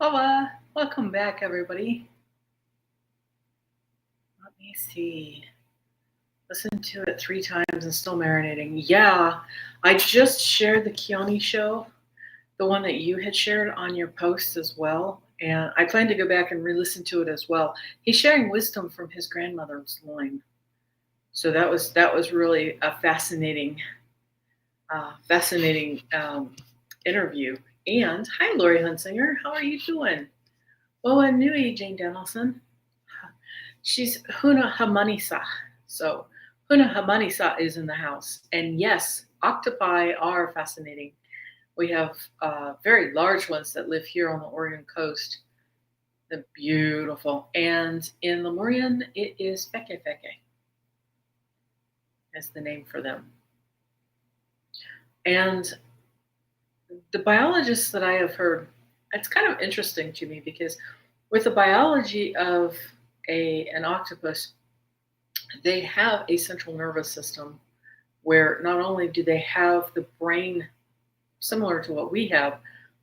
Hola, welcome back, everybody. Let me see. Listen to it 3 times and still marinating. Yeah, I just shared the Keone show, the one that you had shared on your post as well, and I plan to go back and re-listen to it as well. He's sharing wisdom from his grandmother's loin, so that was really a fascinating interview. And hi, Lori Hunsinger, how are you doing? Well, Nui, Jane Danielson. She's Huna Hamanisa. So Huna Hamanisa is in the house. And yes, octopi are fascinating. We have very large ones that live here on the Oregon coast. They're beautiful. And in Lemurian, it is feke feke as the name for them. And the biologists that I have heard, it's kind of interesting to me because with the biology of an octopus, they have a central nervous system where not only do they have the brain similar to what we have,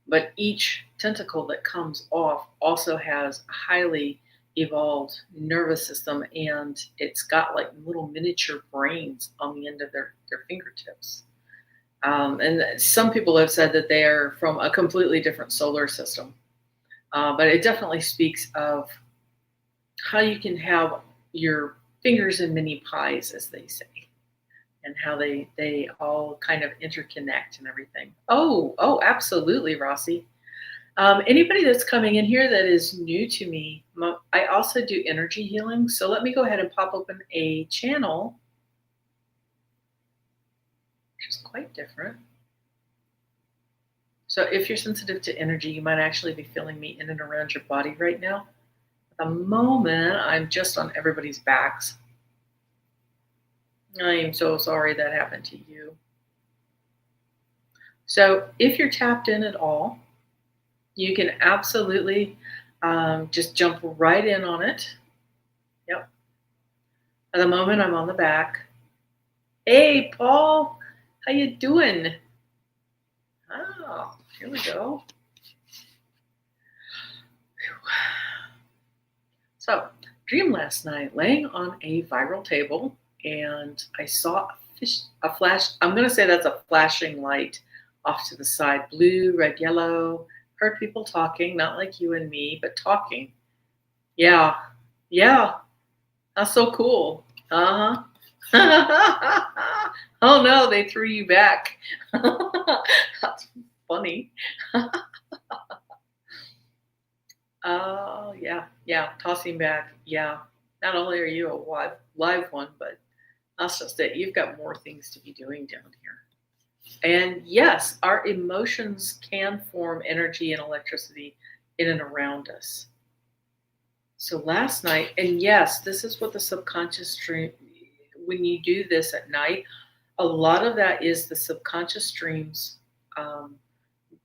but each tentacle that comes off also has a highly evolved nervous system, and it's got like little miniature brains on the end of their fingertips. And some people have said that they are from a completely different solar system. But it definitely speaks of how you can have your fingers in many pies, as they say, and how they all kind of interconnect and everything. Oh, absolutely, Rossi. Anybody that's coming in here that is new to me, I also do energy healing. So let me go ahead and pop open a channel, which is quite different. So if you're sensitive to energy, you might actually be feeling me in and around your body right now. At the moment, I'm just on everybody's backs. I am so sorry that happened to you. So if you're tapped in at all, you can absolutely just jump right in on it. Yep. At the moment, I'm on the back. Hey, Paul, how you doing? Oh, here we go. So, dream last night, laying on a viral table, and I saw a flash. I'm going to say that's a flashing light off to the side, blue, red, yellow. Heard people talking, not like you and me, but talking. Yeah, yeah, that's so cool. Uh huh. Oh no, they threw you back. That's funny. Oh yeah, tossing back. Yeah, not only are you a live one, but that's just it. You've got more things to be doing down here. And yes, our emotions can form energy and electricity in and around us. So last night, and yes, this is what the subconscious dream, when you do this at night, a lot of that is the subconscious dreams. Um,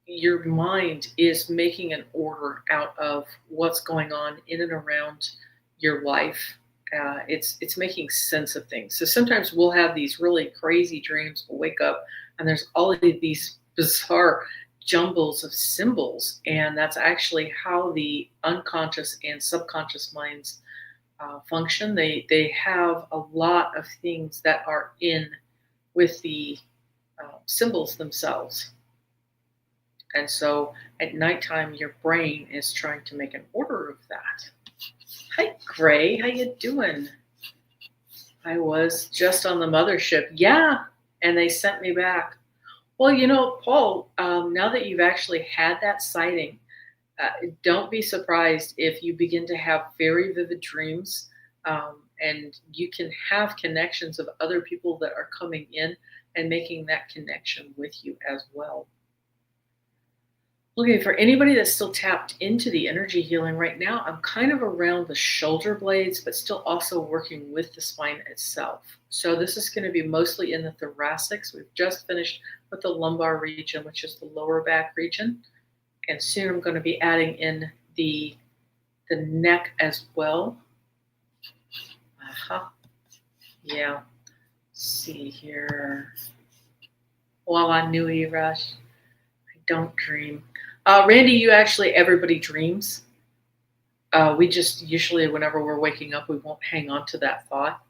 your mind is making an order out of what's going on in and around your life. It's making sense of things. So sometimes we'll have these really crazy dreams. We'll wake up and there's all of these bizarre jumbles of symbols, and that's actually how the unconscious and subconscious minds function. They have a lot of things that are in with the symbols themselves. And so at nighttime, your brain is trying to make an order of that. Hi, Gray. How you doing? I was just on the mothership. Yeah, and they sent me back. Well, Paul, now that you've actually had that sighting, don't be surprised if you begin to have very vivid dreams, and you can have connections of other people that are coming in and making that connection with you as well. Okay, for anybody that's still tapped into the energy healing right now, I'm kind of around the shoulder blades, but still also working with the spine itself. So this is going to be mostly in the thoracics. We've just finished with the lumbar region, which is the lower back region. And soon I'm going to be adding in the neck as well. Yeah. Let's see here. Wala Nui Rush. I Don't dream. Randy, everybody dreams. We just usually, whenever we're waking up, we won't hang on to that thought.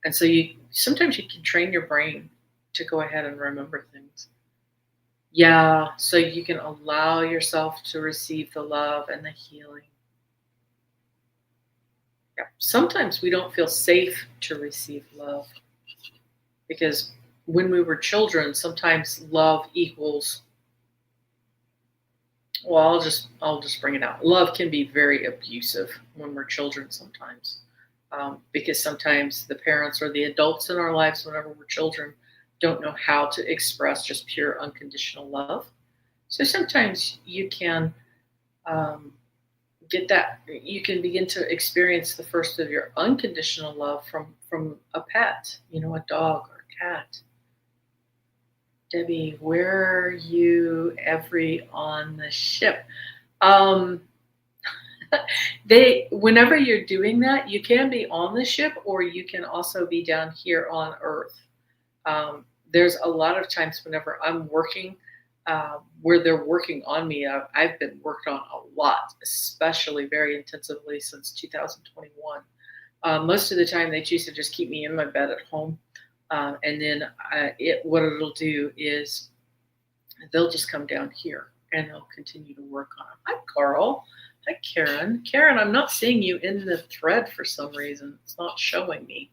And so sometimes you can train your brain to go ahead and remember things. Yeah, so you can allow yourself to receive the love and the healing. Yeah. Sometimes we don't feel safe to receive love because when we were children, sometimes love equals, well, I'll just bring it out. Love can be very abusive when we're children sometimes, because sometimes the parents or the adults in our lives, whenever we're children, don't know how to express just pure unconditional love. So sometimes you can get that. You can begin to experience the first of your unconditional love from a pet, a dog or a cat. Debbie, where are you on the ship? Whenever you're doing that, you can be on the ship or you can also be down here on Earth. There's a lot of times whenever I'm working, where they're working on me, I've been worked on a lot, especially very intensively since 2021. Most of the time they choose to just keep me in my bed at home. And then what it'll do is they'll just come down here and they'll continue to work on them. Hi, Carl. Hi, Karen. Karen, I'm not seeing you in the thread for some reason. It's not showing me.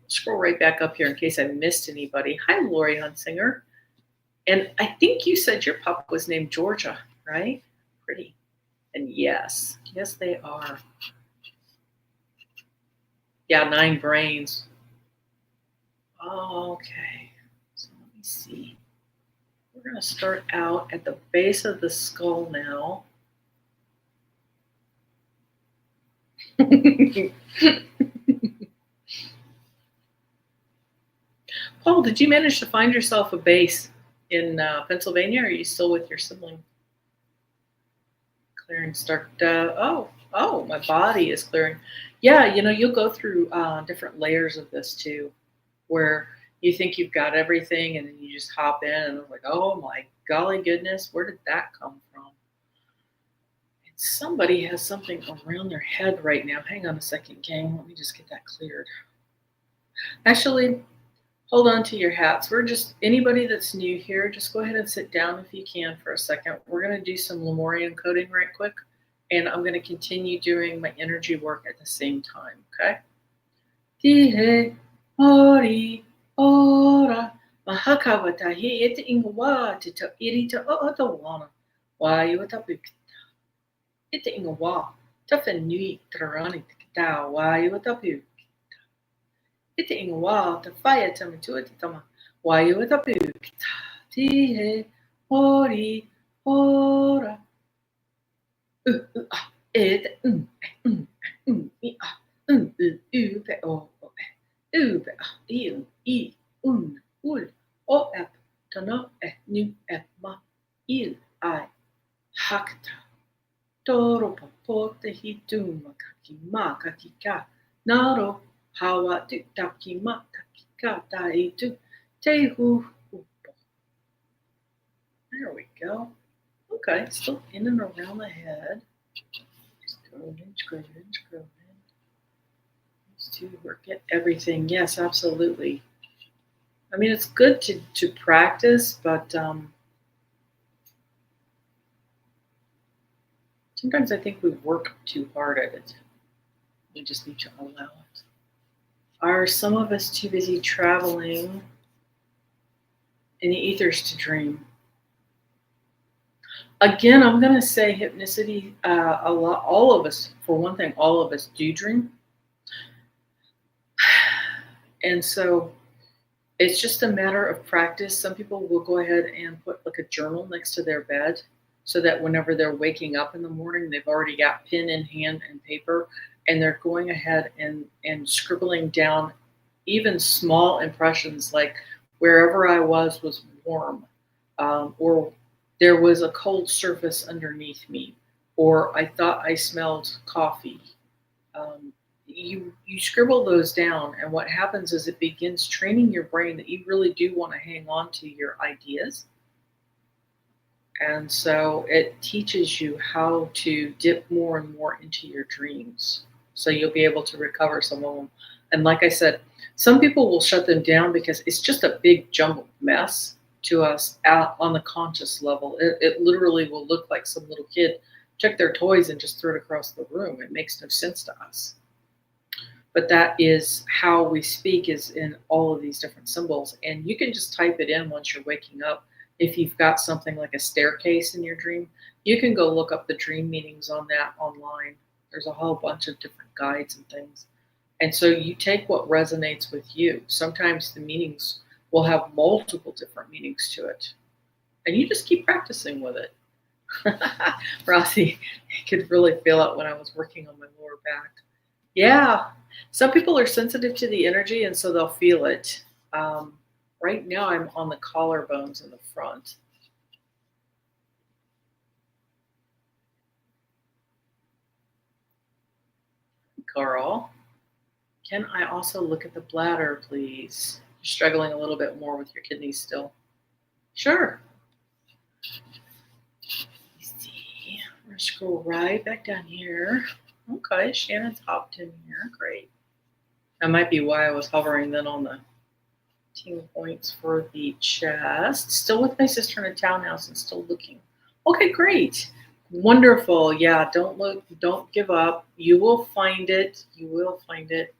Scroll right back up here in case I missed anybody. Hi, Lori Hunsinger. And I think you said your pup was named Georgia, right? Pretty. And yes, they are. Yeah, 9 brains. Okay, so let me see. We're going to start out at the base of the skull now. Paul, did you manage to find yourself a base in Pennsylvania, or are you still with your sibling? Clearing start. Oh, my body is clearing. Yeah, you'll go through different layers of this too, where you think you've got everything and then you just hop in and it's like, oh my golly goodness, where did that come from? And somebody has something around their head right now. Hang on a second, gang. Let me just get that cleared. Actually, hold on to your hats. Anybody that's new here, just go ahead and sit down if you can for a second. We're going to do some Lemurian coding right quick, and I'm going to continue doing my energy work at the same time, okay? Tihe, ori, ora, mahakawatahi, it ingwa, tita irita otawana, wayuatapukta. It ingwa, tafenui, tarani, ta, wayuatapukta. It ingwa, tafaya tamituatama, wayuatapukta. Tihe, ori, ora. It, upe, o. Ube, il, I, ul, o, ep, tano, nu, ma, il, I, hakta, toro, papote, hituma, kakima, kakika, naro, hawa, tu, takima, takika, taitu, tehu, upo. There we go. Okay, still in and around the head. Scrolling. To work at everything. Yes, absolutely. I mean, it's good to practice, but sometimes I think we work too hard at it. We just need to allow it. Are some of us too busy traveling in the ethers to dream? Again, I'm going to say hypnicity, a lot, all of us, for one thing, all of us do dream. And so it's just a matter of practice. Some people will go ahead and put like a journal next to their bed so that whenever they're waking up in the morning, they've already got pen in hand and paper, and they're going ahead and scribbling down even small impressions like wherever I was warm, or there was a cold surface underneath me, or I thought I smelled coffee. You scribble those down, and what happens is it begins training your brain that you really do want to hang on to your ideas. And so it teaches you how to dip more and more into your dreams. So you'll be able to recover some of them. And like I said, some people will shut them down because it's just a big jumbled mess to us out on the conscious level. It literally will look like some little kid took their toys and just threw it across the room. It makes no sense to us. But that is how we speak, is in all of these different symbols. And you can just type it in once you're waking up. If you've got something like a staircase in your dream, you can go look up the dream meanings on that online. There's a whole bunch of different guides and things. And so you take what resonates with you. Sometimes the meanings will have multiple different meanings to it. And you just keep practicing with it. Rossi, I could really feel it when I was working on my lower back. Yeah, some people are sensitive to the energy, and so they'll feel it. Right now, I'm on the collarbones in the front. Carl, can I also look at the bladder, please? You're struggling a little bit more with your kidneys still. Sure. Let's see. We're going to scroll right back down here. Okay, Shannon's hopped in here. Great. That might be why I was hovering then on the 10 points for the chest. Still with my sister in a townhouse and still looking. Okay, great. Wonderful. Yeah, don't look, don't give up. You will find it. You will find it.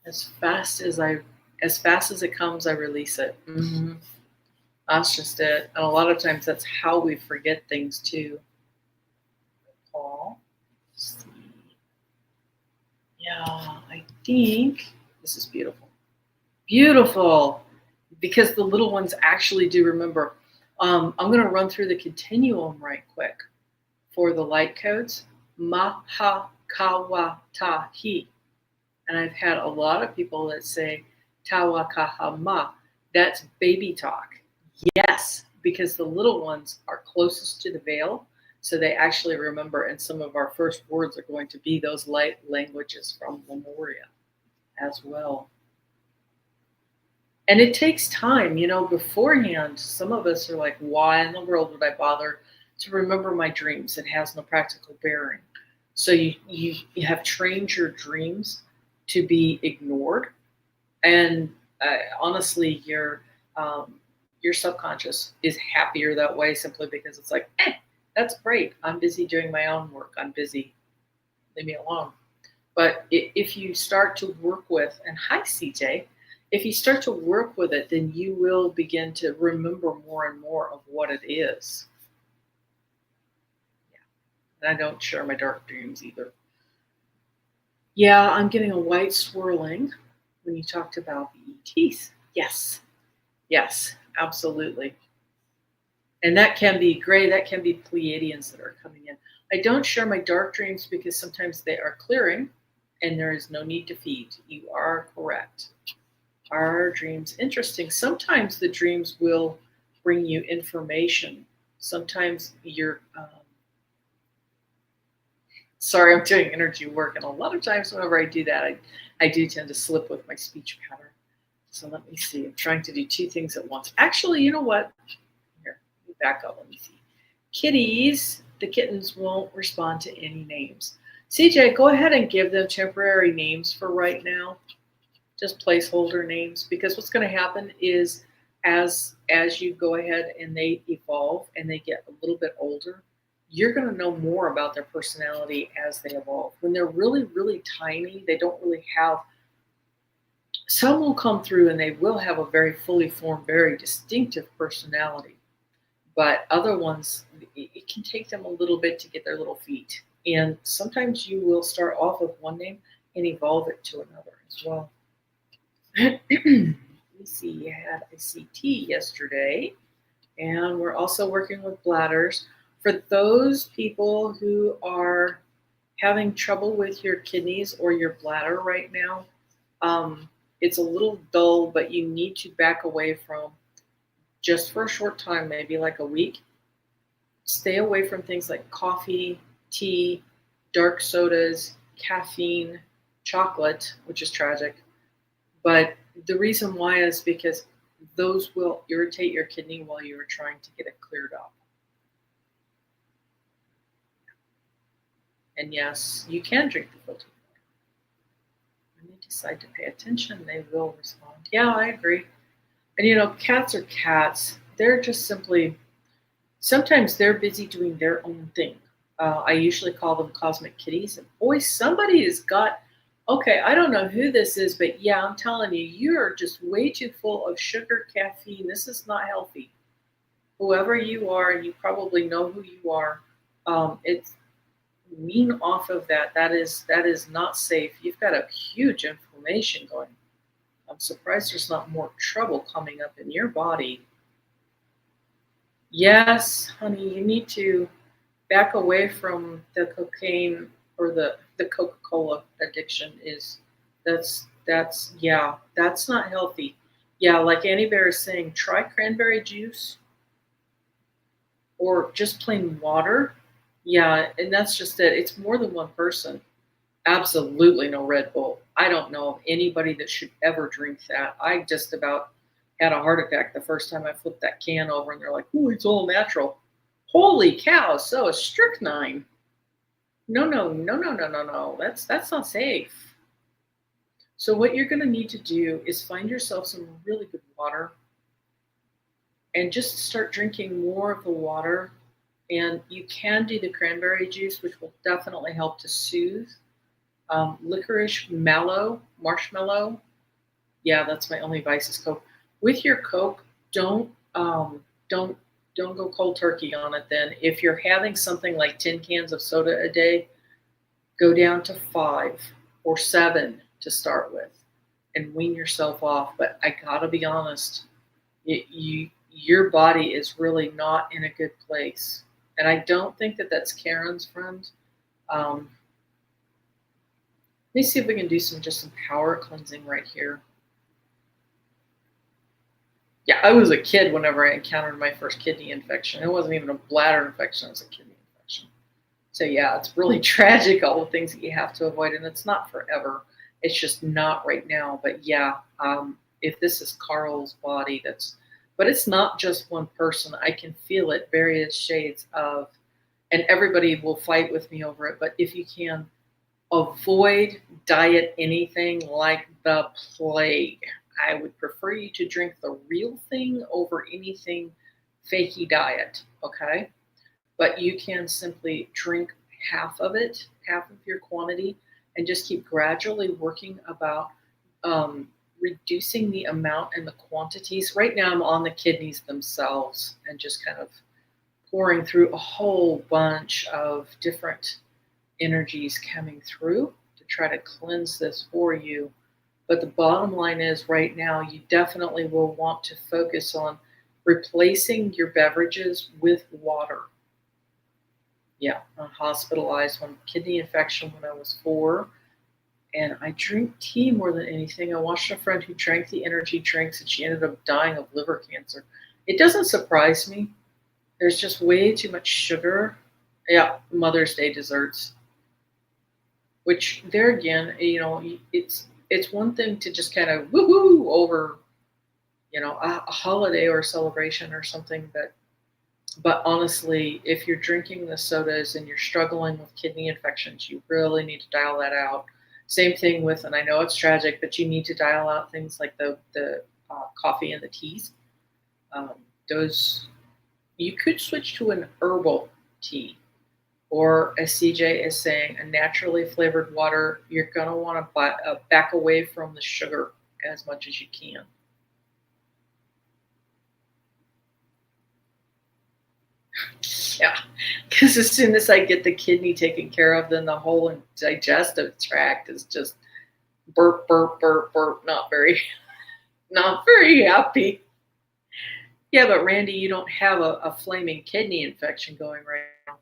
As fast as it comes, I release it. Mm-hmm. That's just it. And a lot of times that's how we forget things too. Paul. Let's see. Yeah, I think this is beautiful. Beautiful. Because the little ones actually do remember. I'm going to run through the continuum right quick for the light codes. Maha kawa tahi. And I've had a lot of people that say tawakahama. That's baby talk. Yes, because the little ones are closest to the veil, so they actually remember. And some of our first words are going to be those light languages from Lemuria as well. And it takes time, beforehand. Some of us are like, why in the world would I bother to remember my dreams? It has no practical bearing. So you have trained your dreams to be ignored. And honestly, your subconscious is happier that way, simply because it's like, that's great. I'm busy doing my own work. I'm busy. Leave me alone. But if you start to work with, and hi, CJ, if you start to work with it, then you will begin to remember more and more of what it is. Yeah. And I don't share my dark dreams either. Yeah, I'm getting a white swirling when you talked about the ETs. Yes, absolutely. And that can be gray, that can be Pleiadians that are coming in. I don't share my dark dreams because sometimes they are clearing and there is no need to feed. You are correct. Our dreams, interesting. Sometimes the dreams will bring you information. Sometimes you're, sorry, I'm doing energy work. And a lot of times whenever I do that, I do tend to slip with my speech pattern. So let me see. I'm trying to do two things at once. Actually, you know what? Here, let me back up. Let me see. Kitties, the kittens won't respond to any names. CJ, go ahead and give them temporary names for right now. Just placeholder names, because what's going to happen is as you go ahead and they evolve and they get a little bit older, you're going to know more about their personality as they evolve. When they're really, really tiny, they don't really have, some will come through and they will have a very fully formed, very distinctive personality. But other ones, it can take them a little bit to get their little feet. And sometimes you will start off with one name and evolve it to another as well. Let me see, I had a CT yesterday, and we're also working with bladders. For those people who are having trouble with your kidneys or your bladder right now, it's a little dull, but you need to back away from, just for a short time, maybe like a week, stay away from things like coffee, tea, dark sodas, caffeine, chocolate, which is tragic. But the reason why is because those will irritate your kidney while you are trying to get it cleared up. And yes, you can drink the filtered water. When they decide to pay attention, they will respond. Yeah, I agree. And cats are cats. They're just simply, sometimes they're busy doing their own thing. I usually call them cosmic kitties. And boy, somebody has got, okay, I don't know who this is, but yeah, I'm telling you, you're just way too full of sugar, caffeine. This is not healthy. Whoever you are, and you probably know who you are, it's wean off of that. That is not safe. You've got a huge inflammation going. I'm surprised there's not more trouble coming up in your body. Yes, honey, you need to back away from the cocaine or the Coca-Cola addiction. That's yeah, that's not healthy. Yeah, like Annie Bear is saying, try cranberry juice or just plain water. Yeah, and that's just it. It's more than one person. Absolutely no Red Bull. I don't know of anybody that should ever drink that. I just about had a heart attack the first time I flipped that can over, and they're like, "Oh, it's all natural." Holy cow! So it's strychnine. No, no, no, no, no, no, no. That's not safe. So what you're going to need to do is find yourself some really good water, and just start drinking more of the water. And you can do the cranberry juice, which will definitely help to soothe. Licorice, mallow, marshmallow. Yeah, that's my only vice is Coke. With your Coke, don't go cold turkey on it. Then, if you're having something like 10 cans of soda a day, go down to 5 or 7 to start with, and wean yourself off. But I gotta be honest, your body is really not in a good place, and I don't think that that's Karen's friend. Let me see if we can do some power cleansing right here. Yeah, I was a kid whenever I encountered my first kidney infection. It wasn't even a bladder infection, it was a kidney infection. So yeah, it's really tragic, all the things that you have to avoid, and it's not forever. It's just not right now. But yeah, if this is Carl's body, but it's not just one person. I can feel it, various shades of, and everybody will fight with me over it. But if you can, avoid diet anything like the plague. I would prefer you to drink the real thing over anything fakey diet, okay? But you can simply drink half of it, half of your quantity, and just keep gradually working about reducing the amount and the quantities. Right now I'm on the kidneys themselves and just kind of pouring through a whole bunch of different energies coming through to try to cleanse this for you. But the bottom line is right now you definitely will want to focus on replacing your beverages with water. Yeah, I'm hospitalized from kidney infection when I was 4, and I drink tea more than anything. I watched a friend who drank the energy drinks and she ended up dying of liver cancer. It doesn't surprise me. There's just way too much sugar. Yeah, Mother's Day desserts. Which there again, it's one thing to just kind of woohoo over, a holiday or a celebration or something. But honestly, if you're drinking the sodas and you're struggling with kidney infections, you really need to dial that out. Same thing with, and I know it's tragic, but you need to dial out things like the coffee and the teas. Those you could switch to an herbal tea. Or as CJ is saying, a naturally flavored water. You're going to want to back away from the sugar as much as you can. Yeah, because as soon as I get the kidney taken care of, then the whole digestive tract is just burp, burp, burp, burp. Not very happy. Yeah, but Randy, you don't have a flaming kidney infection going right now.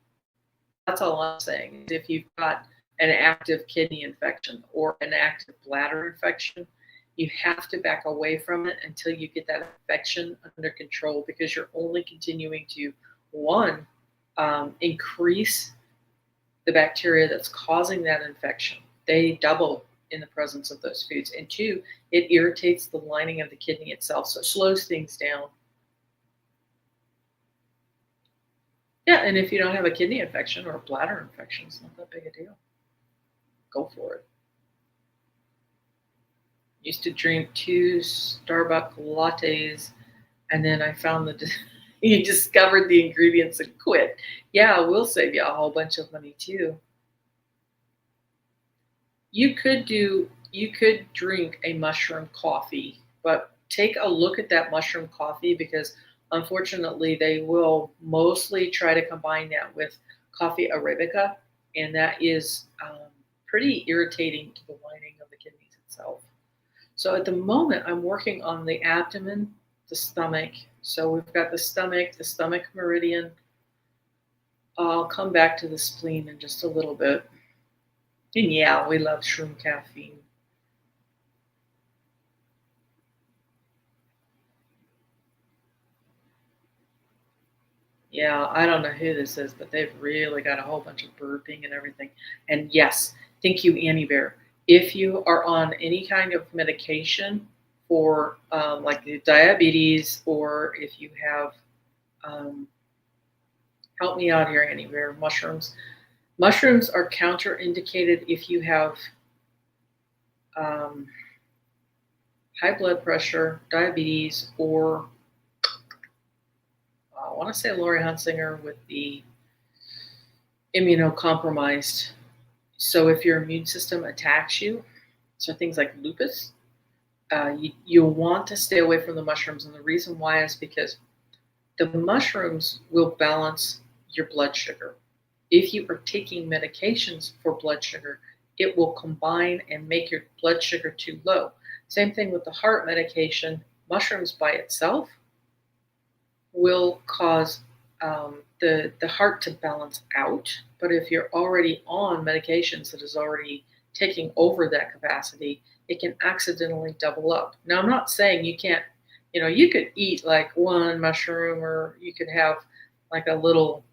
That's all I'm saying. If you've got an active kidney infection or an active bladder infection, you have to back away from it until you get that infection under control, because you're only continuing to, one, increase the bacteria that's causing that infection. They double in the presence of those foods. And 2, it irritates the lining of the kidney itself, so it slows things down. Yeah, and if you don't have a kidney infection or a bladder infection, it's not that big a deal. Go for it. Used to drink 2 Starbucks lattes, and then I found you discovered the ingredients and quit. Yeah, we'll save you a whole bunch of money too. You could drink a mushroom coffee, but take a look at that mushroom coffee, because unfortunately they will mostly try to combine that with coffee arabica, and that is pretty irritating to the lining of the kidneys itself. So at the moment, I'm working on the abdomen, the stomach. So we've got the stomach meridian. I'll come back to the spleen in just a little bit. And yeah, we love shroom caffeine. Yeah, I don't know who this is, but they've really got a whole bunch of burping and everything. And yes, thank you, Annie Bear. If you are on any kind of medication for like the diabetes, or if you have, help me out here, Annie Bear, mushrooms. Mushrooms are counterindicated if you have high blood pressure, diabetes, or I want to say Lori Hunsinger with the immunocompromised. So if your immune system attacks you, so things like lupus, you'll want to stay away from the mushrooms. And the reason why is because the mushrooms will balance your blood sugar. If you are taking medications for blood sugar, it will combine and make your blood sugar too low. Same thing with the heart medication. Mushrooms by itself will cause the heart to balance out. But if you're already on medications that is already taking over that capacity, it can accidentally double up. Now, I'm not saying you can't, you could eat like one mushroom, or you could have like a little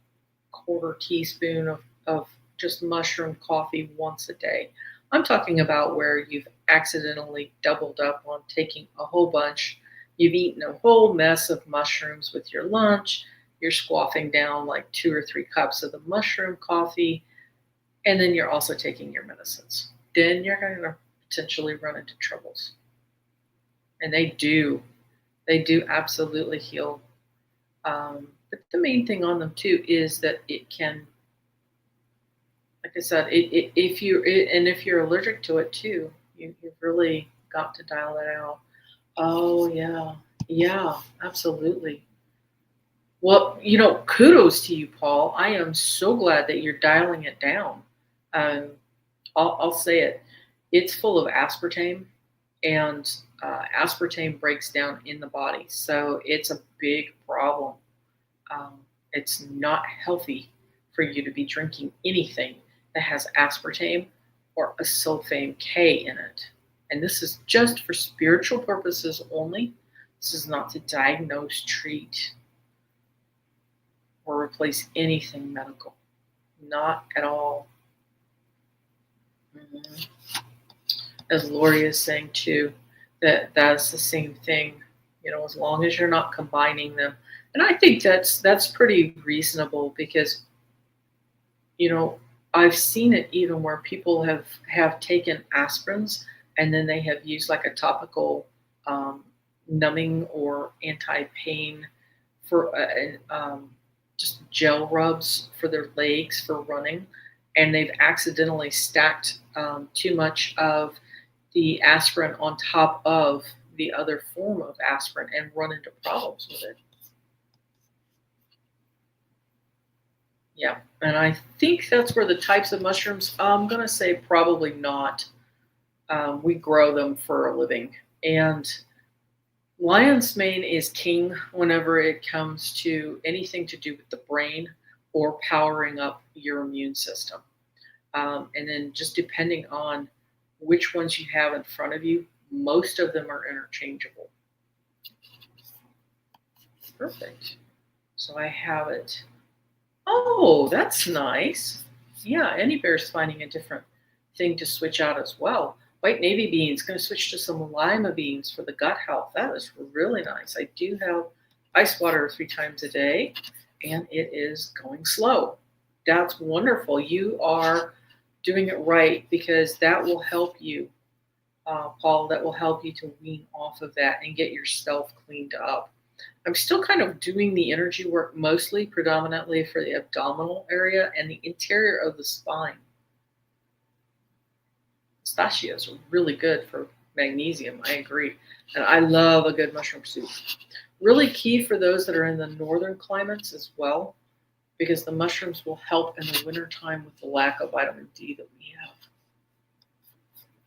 quarter teaspoon of just mushroom coffee once a day. I'm talking about where you've accidentally doubled up on taking a whole bunch. You've eaten a whole mess of mushrooms with your lunch. You're squashing down like 2 or 3 cups of the mushroom coffee, and then you're also taking your medicines. Then you're going to potentially run into troubles. And they do absolutely heal. But the main thing on them too is that it can, like I said, if you're allergic to it too, you've really got to dial that out. Oh yeah, absolutely. Well, kudos to you, Paul. I am so glad that you're dialing it down. I'll say it. It's full of aspartame, and aspartame breaks down in the body, so it's a big problem. It's not healthy for you to be drinking anything that has aspartame or a sulfame K in it. And this is just for spiritual purposes only. This is not to diagnose, treat, or replace anything medical. Not at all. Mm-hmm. As Lori is saying too, that's the same thing. As long as you're not combining them. And I think that's pretty reasonable, because, I've seen it even where people have taken aspirins, and then they have used like a topical numbing or anti-pain for just gel rubs for their legs for running, and they've accidentally stacked too much of the aspirin on top of the other form of aspirin and run into problems with it. Yeah, and I think that's where the types of mushrooms, I'm going to say probably not. We grow them for a living. And lion's mane is king whenever it comes to anything to do with the brain or powering up your immune system. And then just depending on which ones you have in front of you, most of them are interchangeable. Perfect. So I have it. Oh, that's nice. Yeah, Any Bear's finding a different thing to switch out as well. White navy beans. Going to switch to some lima beans for the gut health. That is really nice. I do have ice water 3 times a day, and it is going slow. That's wonderful. You are doing it right, because that will help you, Paul. That will help you to wean off of that and get yourself cleaned up. I'm still kind of doing the energy work mostly, predominantly for the abdominal area and the interior of the spine. Pistachios are really good for magnesium, I agree. And I love a good mushroom soup. Really key for those that are in the northern climates as well, because the mushrooms will help in the wintertime with the lack of vitamin D that we have.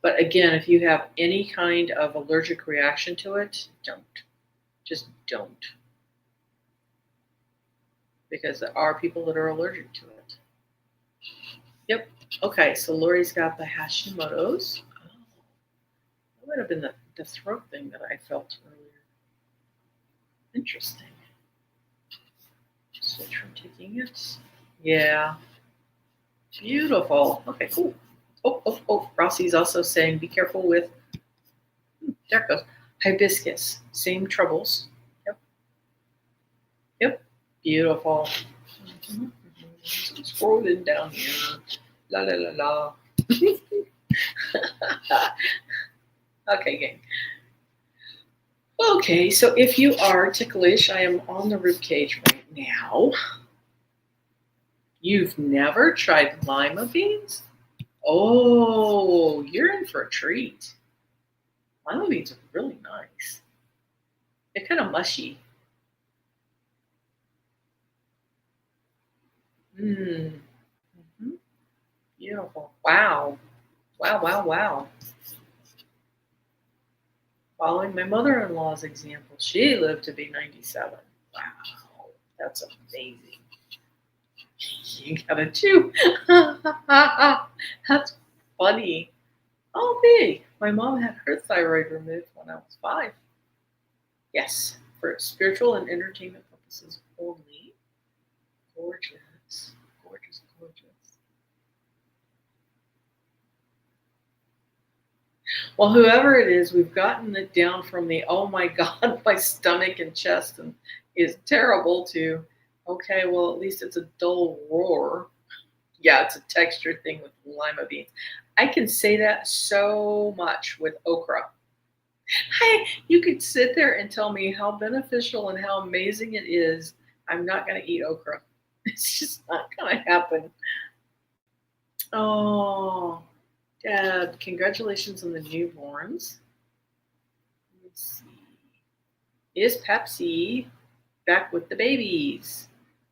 But again, if you have any kind of allergic reaction to it, don't. Just don't. Because there are people that are allergic to it. Yep. Okay, so Lori's got the Hashimoto's. Oh, that might have been the throat thing that I felt earlier. Interesting. Switch from taking it. Yeah. Beautiful. Okay, cool. Oh. Rossi's also saying be careful with, there it goes, hibiscus. Same troubles. Yep. Beautiful. Scrolling down here. La la la la. Okay, gang. Okay, so if you are ticklish, I am on the rib cage right now. You've never tried lima beans? Oh, you're in for a treat. Lima beans are really nice. They're kind of mushy. Mm-hmm. Beautiful. Wow. Wow. Following my mother-in-law's example, she lived to be 97. Wow, that's amazing. You got it too. That's funny. Oh, me. My mom had her thyroid removed when I was 5. Yes, for spiritual and entertainment purposes only. Gorgeous. Well, whoever it is, we've gotten it down from the, oh my God, my stomach and chest is terrible, to, okay, well, at least it's a dull roar. Yeah, it's a texture thing with lima beans. I can say that so much with okra. Hey, you could sit there and tell me how beneficial and how amazing it is. I'm not going to eat okra. It's just not going to happen. Oh, Dad, congratulations on the newborns. Let's see. Is Pepsi back with the babies?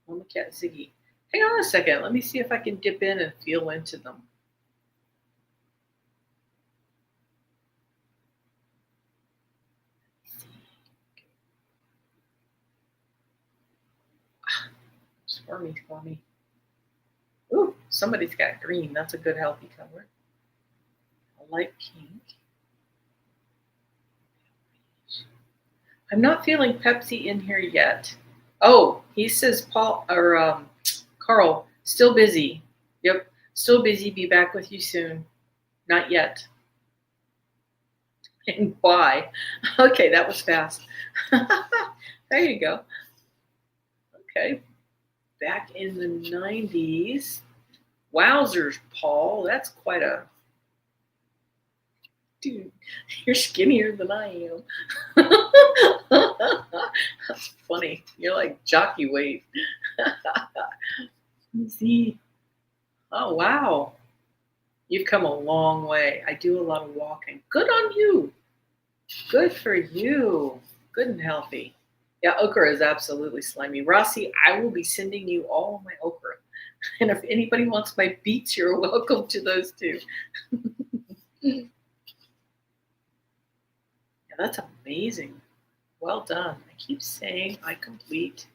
Mama Cat Ziggy. Hang on a second. Let me see if I can dip in and feel into them. Squirmy. Ooh, somebody's got green. That's a good healthy color. A light pink. I'm not feeling Pepsi in here yet. Oh, he says Paul or Carl, still busy. Yep, still busy. Be back with you soon. Not yet. And why? Okay, that was fast. There you go. Okay. Back in the 90s. Wowzers, Paul. That's quite a... Dude, you're skinnier than I am. That's funny. You're like jockey weight. See. Oh, wow. You've come a long way. I do a lot of walking. Good on you. Good for you. Good and healthy. Yeah, okra is absolutely slimy. Rossi, I will be sending you all of my okra. And if anybody wants my beets, you're welcome to those too. Yeah, that's amazing. Well done. I keep saying I complete.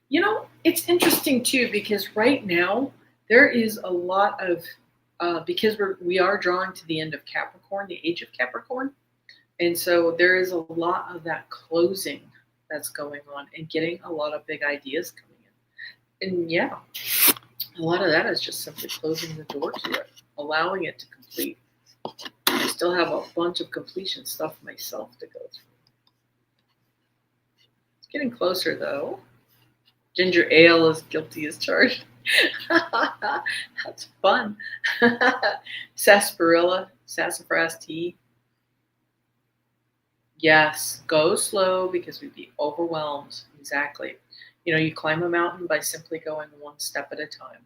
You know, it's interesting too, because right now there is a lot of, because we are drawing to the end of Capricorn, the age of Capricorn. And so there is a lot of that closing that's going on and getting a lot of big ideas coming in. And yeah, a lot of that is just simply closing the door to it. allowing it to complete. I still have a bunch of completion stuff myself to go through. It's getting closer though. Ginger ale is guilty as charged. That's fun. Sarsaparilla, sassafras tea. Yes, go slow because we'd be overwhelmed. Exactly. You know, you climb a mountain by simply going one step at a time.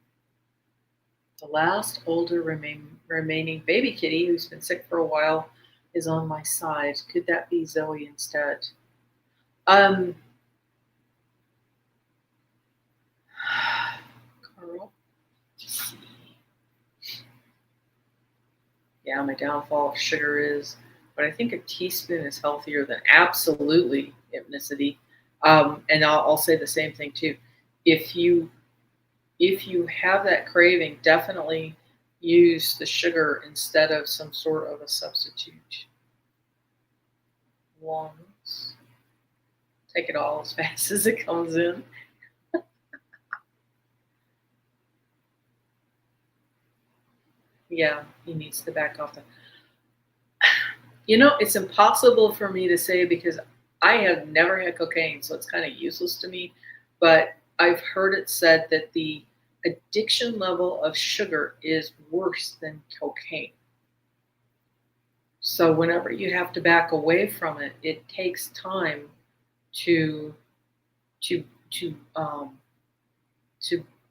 The last older remaining baby kitty who's been sick for a while is on my side. Could that be Zoe instead? Carl? Yeah, my downfall of sugar is, but I think a teaspoon is healthier than absolutely hypnicity. And I'll say the same thing too. If you have that craving, definitely use the sugar instead of some sort of a substitute. Lungs. Take it all as fast as it comes in. Yeah, he needs to back off. You know, it's impossible for me to say because I have never had cocaine, so it's kind of useless to me. But I've heard it said that the addiction level of sugar is worse than cocaine. So whenever you have to back away from it, it takes time to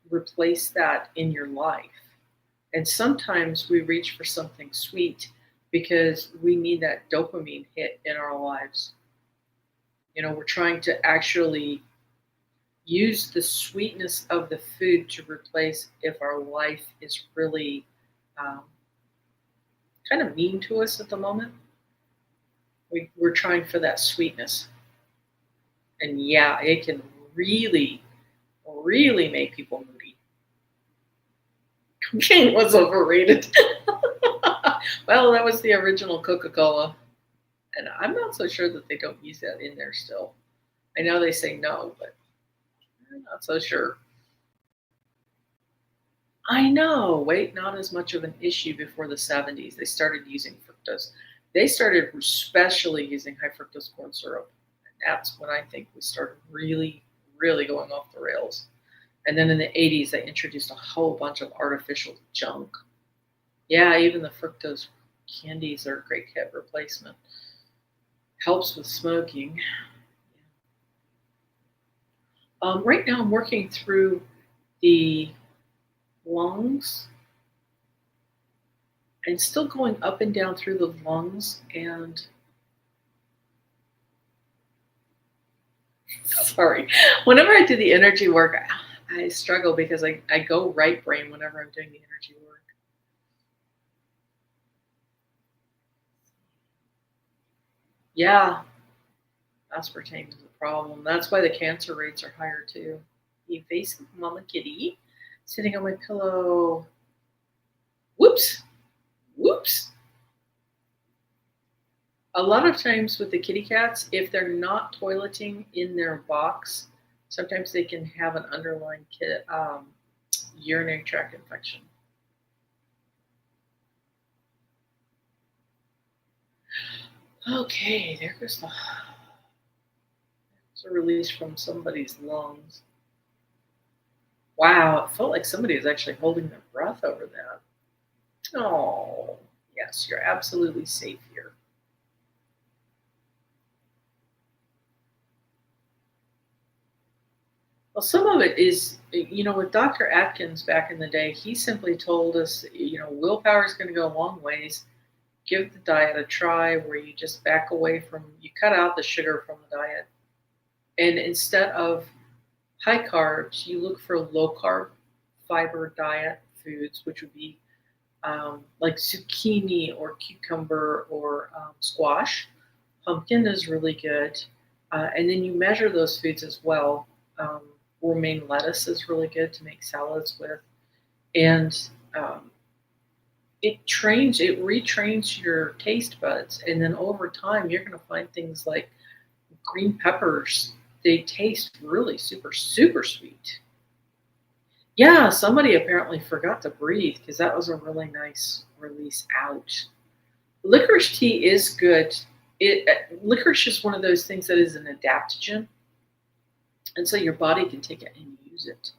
replace that in your life. And sometimes we reach for something sweet because we need that dopamine hit in our lives. You know, we're trying to actually use the sweetness of the food to replace if our life is really kind of mean to us at the moment. We're trying for that sweetness. And yeah, it can really, really make people moody. Cocaine was overrated. Well, that was the original Coca-Cola. And I'm not so sure that they don't use that in there still. I know they say no, but I'm not so sure. I know. Weight not as much of an issue before the 70s. They started using fructose. They started especially using high fructose corn syrup. And that's when I think we started really, really going off the rails. And then in the 80s, they introduced a whole bunch of artificial junk. Yeah, even the fructose candies are a great hit replacement. Helps with smoking. Right now, I'm working through the lungs and still going up and down through the lungs. And sorry, whenever I do the energy work, I struggle because I go right brain whenever I'm doing the energy work. Yeah, aspartame is a problem. That's why the cancer rates are higher too. Evasive mama kitty sitting on my pillow. Whoops. Whoops. A lot of times with the kitty cats, if they're not toileting in their box, sometimes they can have an underlying urinary tract infection. Okay, there goes it's a release from somebody's lungs. Wow, it felt like somebody was actually holding their breath over that. Oh, yes, you're absolutely safe here. Well, some of it is, you know, with Dr. Atkins back in the day, he simply told us, you know, willpower is going to go a long ways. Give the diet a try where you just back away from, you cut out the sugar from the diet. And instead of high carbs, you look for low carb fiber diet foods, which would be like zucchini or cucumber or squash. Pumpkin is really good. And then you measure those foods as well. Romaine lettuce is really good to make salads with. And it retrains your taste buds. And then over time, you're going to find things like green peppers. They taste really super, super sweet. Yeah, somebody apparently forgot to breathe because that was a really nice release out. Licorice tea is good. Licorice is one of those things that is an adaptogen, and so your body can take it and use it.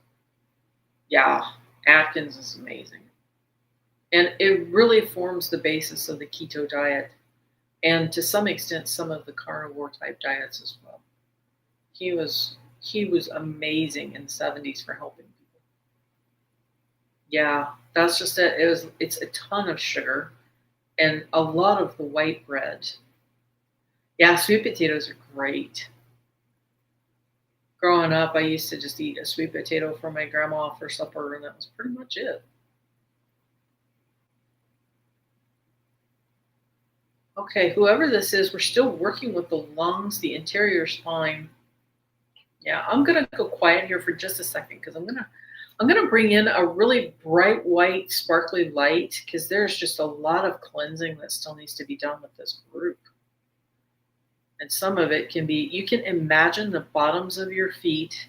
Yeah, Atkins is amazing, and it really forms the basis of the keto diet, and to some extent, some of the carnivore type diets as well. He was amazing in the '70s for helping people. Yeah, that's just it. It's a ton of sugar and a lot of the white bread. Yeah, sweet potatoes are great. Growing up, I used to just eat a sweet potato from my grandma for supper, and that was pretty much it. Okay, whoever this is, we're still working with the lungs, the interior spine. Yeah, I'm gonna go quiet here for just a second because I'm gonna bring in a really bright white, sparkly light because there's just a lot of cleansing that still needs to be done with this group. And some of it can be, you can imagine the bottoms of your feet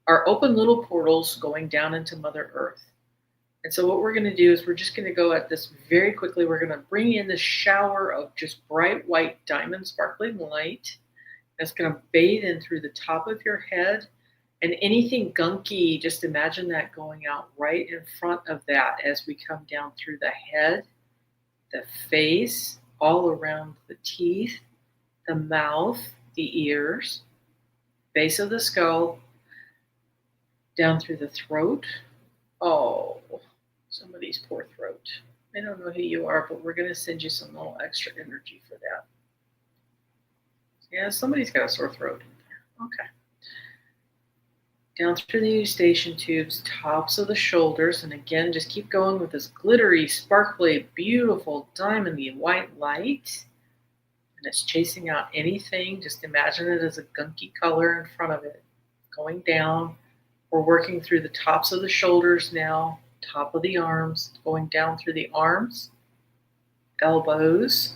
are open little portals going down into Mother Earth. And so what we're going to do is we're just going to go at this very quickly. We're going to bring in this shower of just bright white diamond sparkling light that's going to bathe in through the top of your head. And anything gunky, just imagine that going out right in front of that as we come down through the head, the face, all around the teeth, the mouth, the ears, base of the skull, down through the throat. Oh, somebody's poor throat. I don't know who you are, but we're going to send you some little extra energy for that. Yeah, somebody's got a sore throat in there. Okay. Down through the eustachian tubes, tops of the shoulders, and again, just keep going with this glittery, sparkly, beautiful, diamondy white light. And it's chasing out anything. Just imagine it as a gunky color in front of it. Going down. We're working through the tops of the shoulders now, top of the arms, going down through the arms, elbows,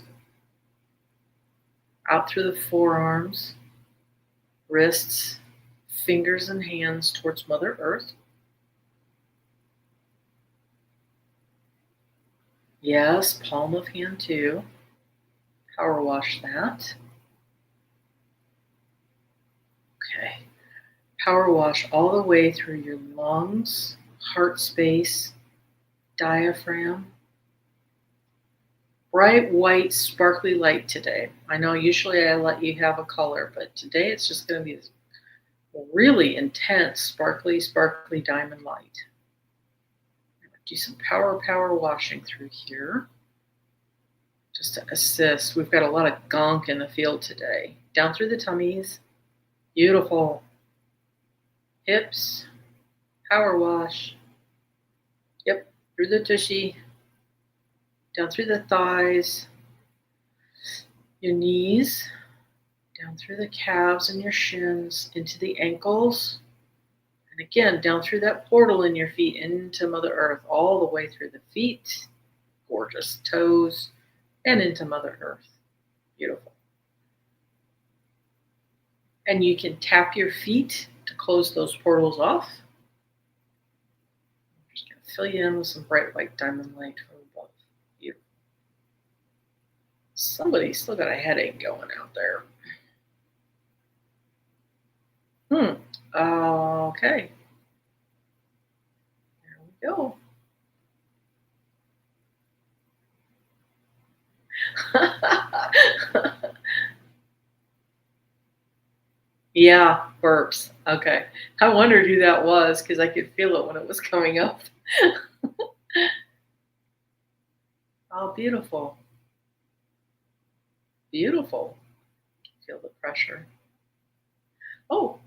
out through the forearms, wrists, fingers and hands towards Mother Earth. Yes, palm of hand too. Power wash that. Okay. Power wash all the way through your lungs, heart space, diaphragm. Bright white, sparkly light today. I know usually I let you have a color, but today it's just going to be this really intense, sparkly, sparkly diamond light. Do some power washing through here just to assist. We've got a lot of gunk in the field today. Down through the tummies. Beautiful. Hips. Power wash. Yep. Through the tushy. Down through the thighs. Your knees. Down through the calves and your shins. Into the ankles. And again, down through that portal in your feet into Mother Earth, all the way through the feet, gorgeous toes, and into Mother Earth. Beautiful. And you can tap your feet to close those portals off. I'm just going to fill you in with some bright white diamond light from above. Beautiful. Somebody's still got a headache going out there. Okay. There we go. Yeah, burps. Okay. I wondered who that was because I could feel it when it was coming up. Oh, beautiful. Beautiful. Feel the pressure. Oh,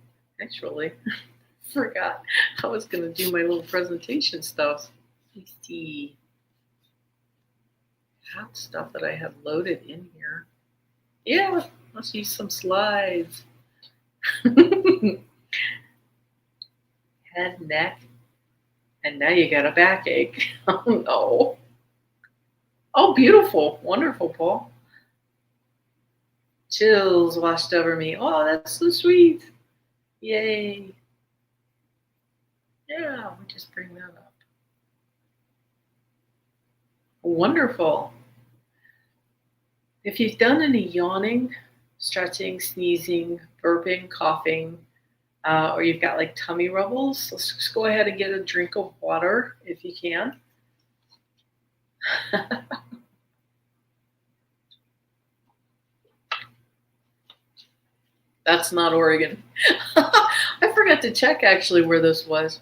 actually, forgot. I was going to do my little presentation stuff. The hot stuff that I have loaded in here. Yeah, let's use some slides. Head, neck, and now you got a backache. Oh no. Oh, beautiful. Wonderful, Paul. Chills washed over me. Oh, that's so sweet. Yay. Yeah, we just bring that up. Wonderful. If you've done any yawning, stretching, sneezing, burping, coughing, or you've got like tummy rumbles, let's just go ahead and get a drink of water if you can. That's not Oregon. I forgot to check actually where this was.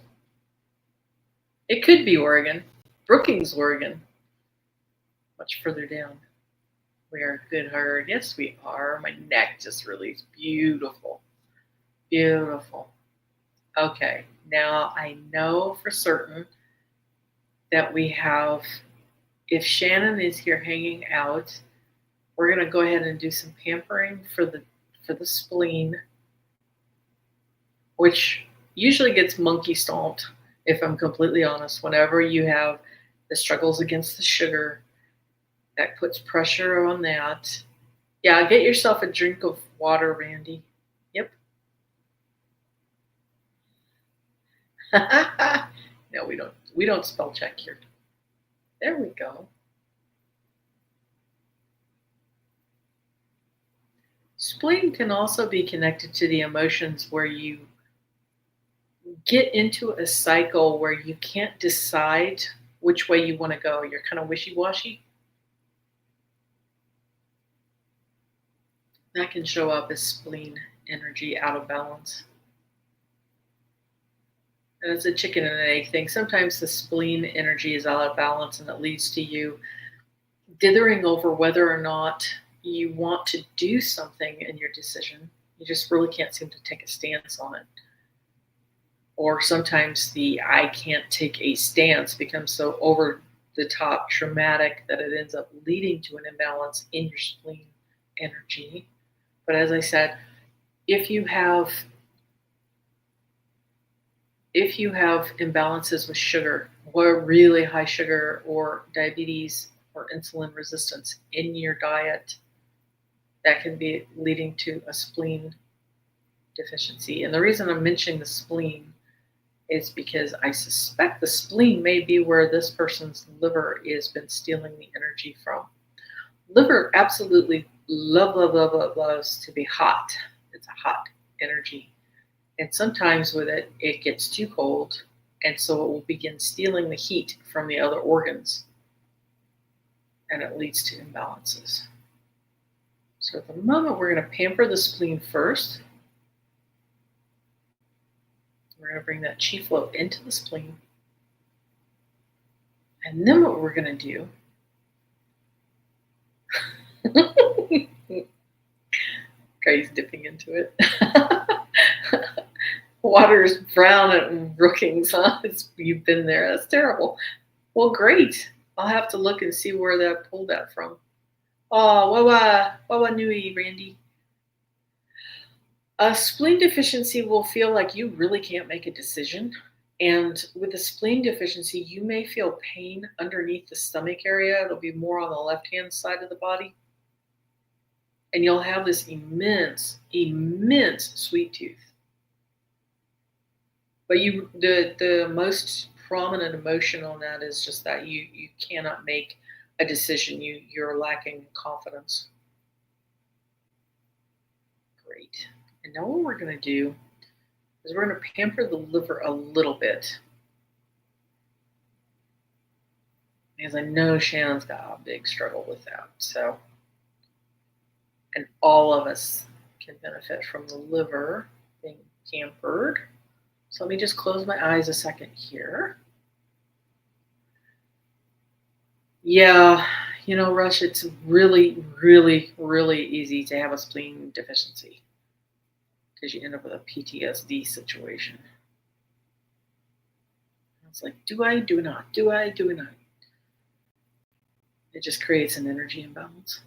It could be Oregon. Brookings, Oregon. Much further down. We are good heard. Yes, we are. My neck just released. Beautiful. Beautiful. Okay, now I know for certain that we have, if Shannon is here hanging out, we're going to go ahead and do some pampering for the spleen, which usually gets monkey stomped, if I'm completely honest. Whenever you have the struggles against the sugar, that puts pressure on that. Yeah, get yourself a drink of water, Randy. Yep. No, we don't. We don't spell check here. There we go. Spleen can also be connected to the emotions where you get into a cycle where you can't decide which way you want to go. You're kind of wishy-washy. That can show up as spleen energy out of balance. And it's a chicken and an egg thing. Sometimes the spleen energy is out of balance and it leads to you dithering over whether or not you want to do something in your decision. You just really can't seem to take a stance on it. Or sometimes the I can't take a stance becomes so over the top traumatic that it ends up leading to an imbalance in your spleen energy. But as I said, if you have imbalances with sugar, or really high sugar, or diabetes, or insulin resistance in your diet, that can be leading to a spleen deficiency. And the reason I'm mentioning the spleen is because I suspect the spleen may be where this person's liver has been stealing the energy from. Liver absolutely loves to be hot. It's a hot energy. And sometimes with it, it gets too cold, and so it will begin stealing the heat from the other organs, and it leads to imbalances. So at the moment, we're going to pamper the spleen first. We're going to bring that chi flow into the spleen. And then what we're going to do, guy's dipping into it. Water's brown at Brookings, huh? You've been there. That's terrible. Well, great. I'll have to look and see where that pulled that from. Oh, wawa nui, Randy. A spleen deficiency will feel like you really can't make a decision. And with a spleen deficiency, you may feel pain underneath the stomach area. It'll be more on the left-hand side of the body. And you'll have this immense sweet tooth. But the most prominent emotion on that is just that you cannot make a decision. You're lacking confidence. Great. And now what we're going to do is we're going to pamper the liver a little bit. Because I know Shannon's got a big struggle with that. So, and all of us can benefit from the liver being pampered. So let me just close my eyes a second here. Yeah, Rush, it's really, really, really easy to have a spleen deficiency because you end up with a PTSD situation. It's like, do I, do not, do I, do not? It just creates an energy imbalance.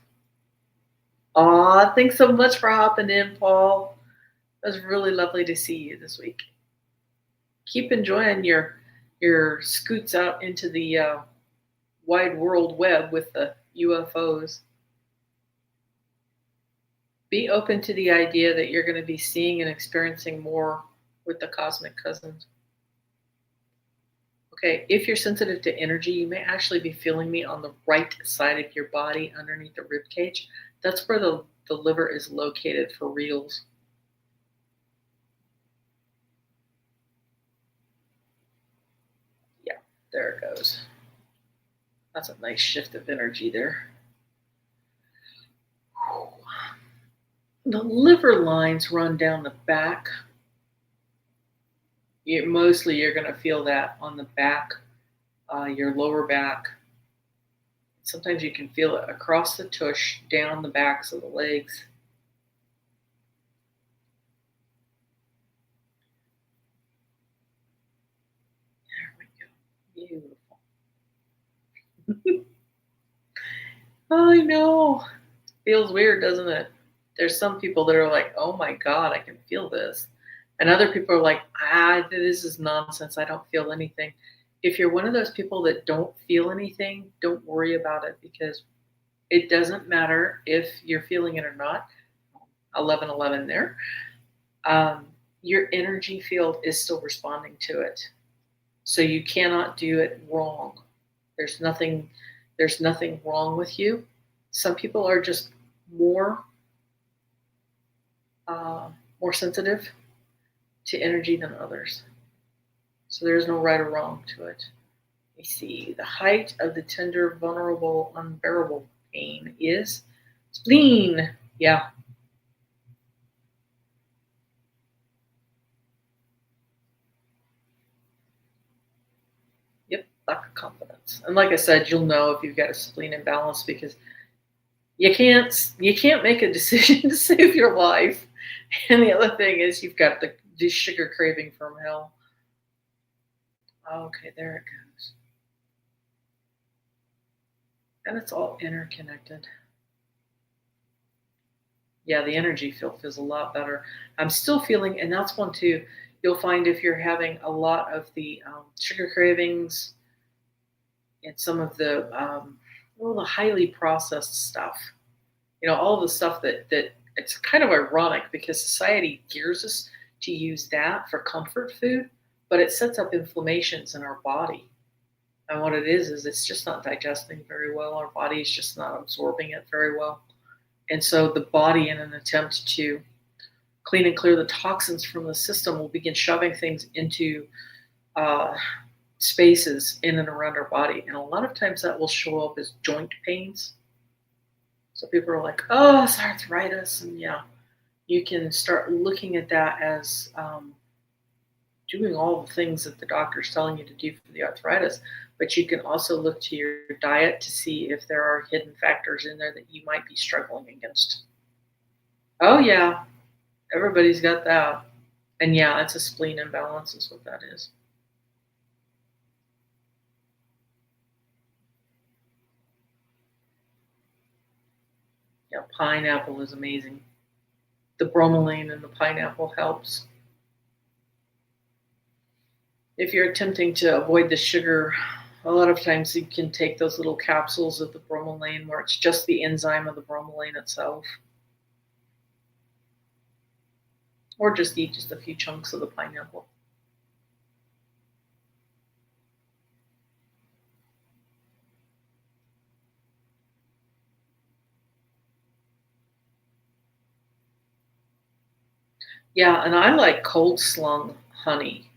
Aw, thanks so much for hopping in, Paul. It was really lovely to see you this week. Keep enjoying your scoots out into the wide world web with the UFOs. Be open to the idea that you're going to be seeing and experiencing more with the cosmic cousins. Okay, if you're sensitive to energy, you may actually be feeling me on the right side of your body underneath the rib cage. That's where the liver is located for reals. Yeah, there it goes. That's a nice shift of energy there. The liver lines run down the back. You're going to feel that on the back, your lower back. Sometimes you can feel it across the tush, down the backs of the legs. There we go. Beautiful. I know. Feels weird, doesn't it? There's some people that are like, oh my God, I can feel this. And other people are like, this is nonsense. I don't feel anything. If you're one of those people that don't feel anything, don't worry about it because it doesn't matter if you're feeling it or not. 1111 there. Your energy field is still responding to it. So you cannot do it wrong. There's nothing wrong with you. Some people are just more more sensitive to energy than others. So there's no right or wrong to it. Let me see. The height of the tender, vulnerable, unbearable pain is spleen. Yeah. Yep. Lack of confidence. And like I said, you'll know if you've got a spleen imbalance because you can't make a decision to save your life. And the other thing is you've got the sugar craving from hell. Okay, there it goes. And it's all interconnected. Yeah, the energy field feels a lot better. I'm still feeling, and that's one too. You'll find if you're having a lot of the sugar cravings and some of the highly processed stuff. All the stuff that it's kind of ironic because society gears us to use that for comfort food, but it sets up inflammations in our body. And what it is it's just not digesting very well. Our body is just not absorbing it very well. And so the body, in an attempt to clean and clear the toxins from the system, will begin shoving things into uh, spaces in and around our body. And a lot of times that will show up as joint pains. So people are like, oh, it's arthritis. And yeah, you can start looking at that as doing all the things that the doctor's telling you to do for the arthritis. But you can also look to your diet to see if there are hidden factors in there that you might be struggling against. Oh, yeah, everybody's got that. And yeah, it's a spleen imbalance, is what that is. Yeah, pineapple is amazing. The bromelain in the pineapple helps. If you're attempting to avoid the sugar, a lot of times you can take those little capsules of the bromelain where it's just the enzyme of the bromelain itself. Or just eat just a few chunks of the pineapple. Yeah, and I like cold slung honey.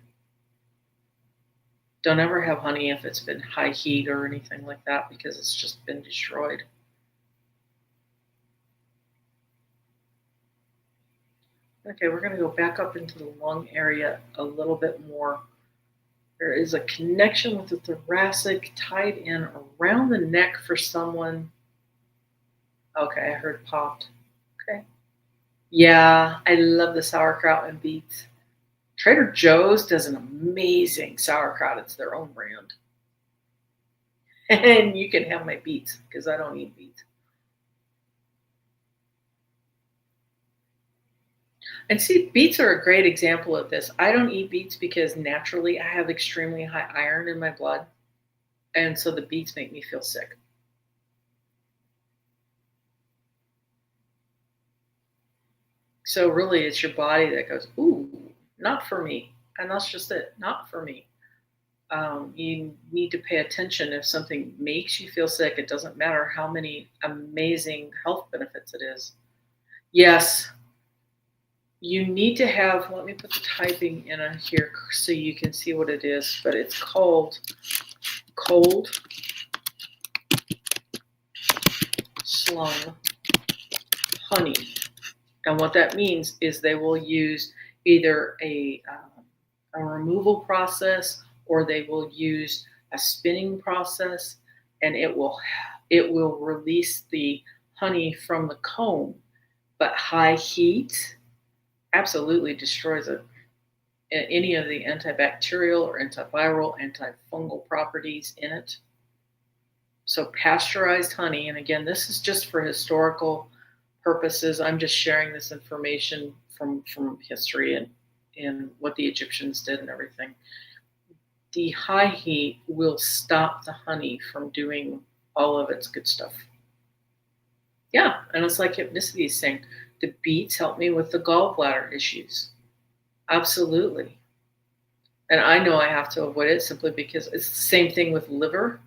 Don't ever have honey if it's been high heat or anything like that because it's just been destroyed. Okay, we're going to go back up into the lung area a little bit more. There is a connection with the thoracic tied in around the neck for someone. Okay, I heard popped. Okay. Yeah, I love the sauerkraut and beets. Trader Joe's does an amazing sauerkraut. It's their own brand. And you can have my beets because I don't eat beets. And see, beets are a great example of this. I don't eat beets because naturally I have extremely high iron in my blood. And so the beets make me feel sick. So really, it's your body that goes, ooh, not for me. And that's just it, not for me. You need to pay attention if something makes you feel sick. It doesn't matter how many amazing health benefits it is. Yes, you need to have, let me put the typing in here so you can see what it is, but it's called cold slung honey. And what that means is they will use either a removal process, or they will use a spinning process, and it will release the honey from the comb. But high heat absolutely destroys it. Any of the antibacterial or antiviral, antifungal properties in it. So pasteurized honey, and again, this is just for historical purposes. I'm just sharing this information from history and what the Egyptians did and everything. The high heat will stop the honey from doing all of its good stuff. Yeah, and it's like hypnicity is saying, the beets help me with the gallbladder issues. Absolutely. And I know I have to avoid it simply because it's the same thing with liver.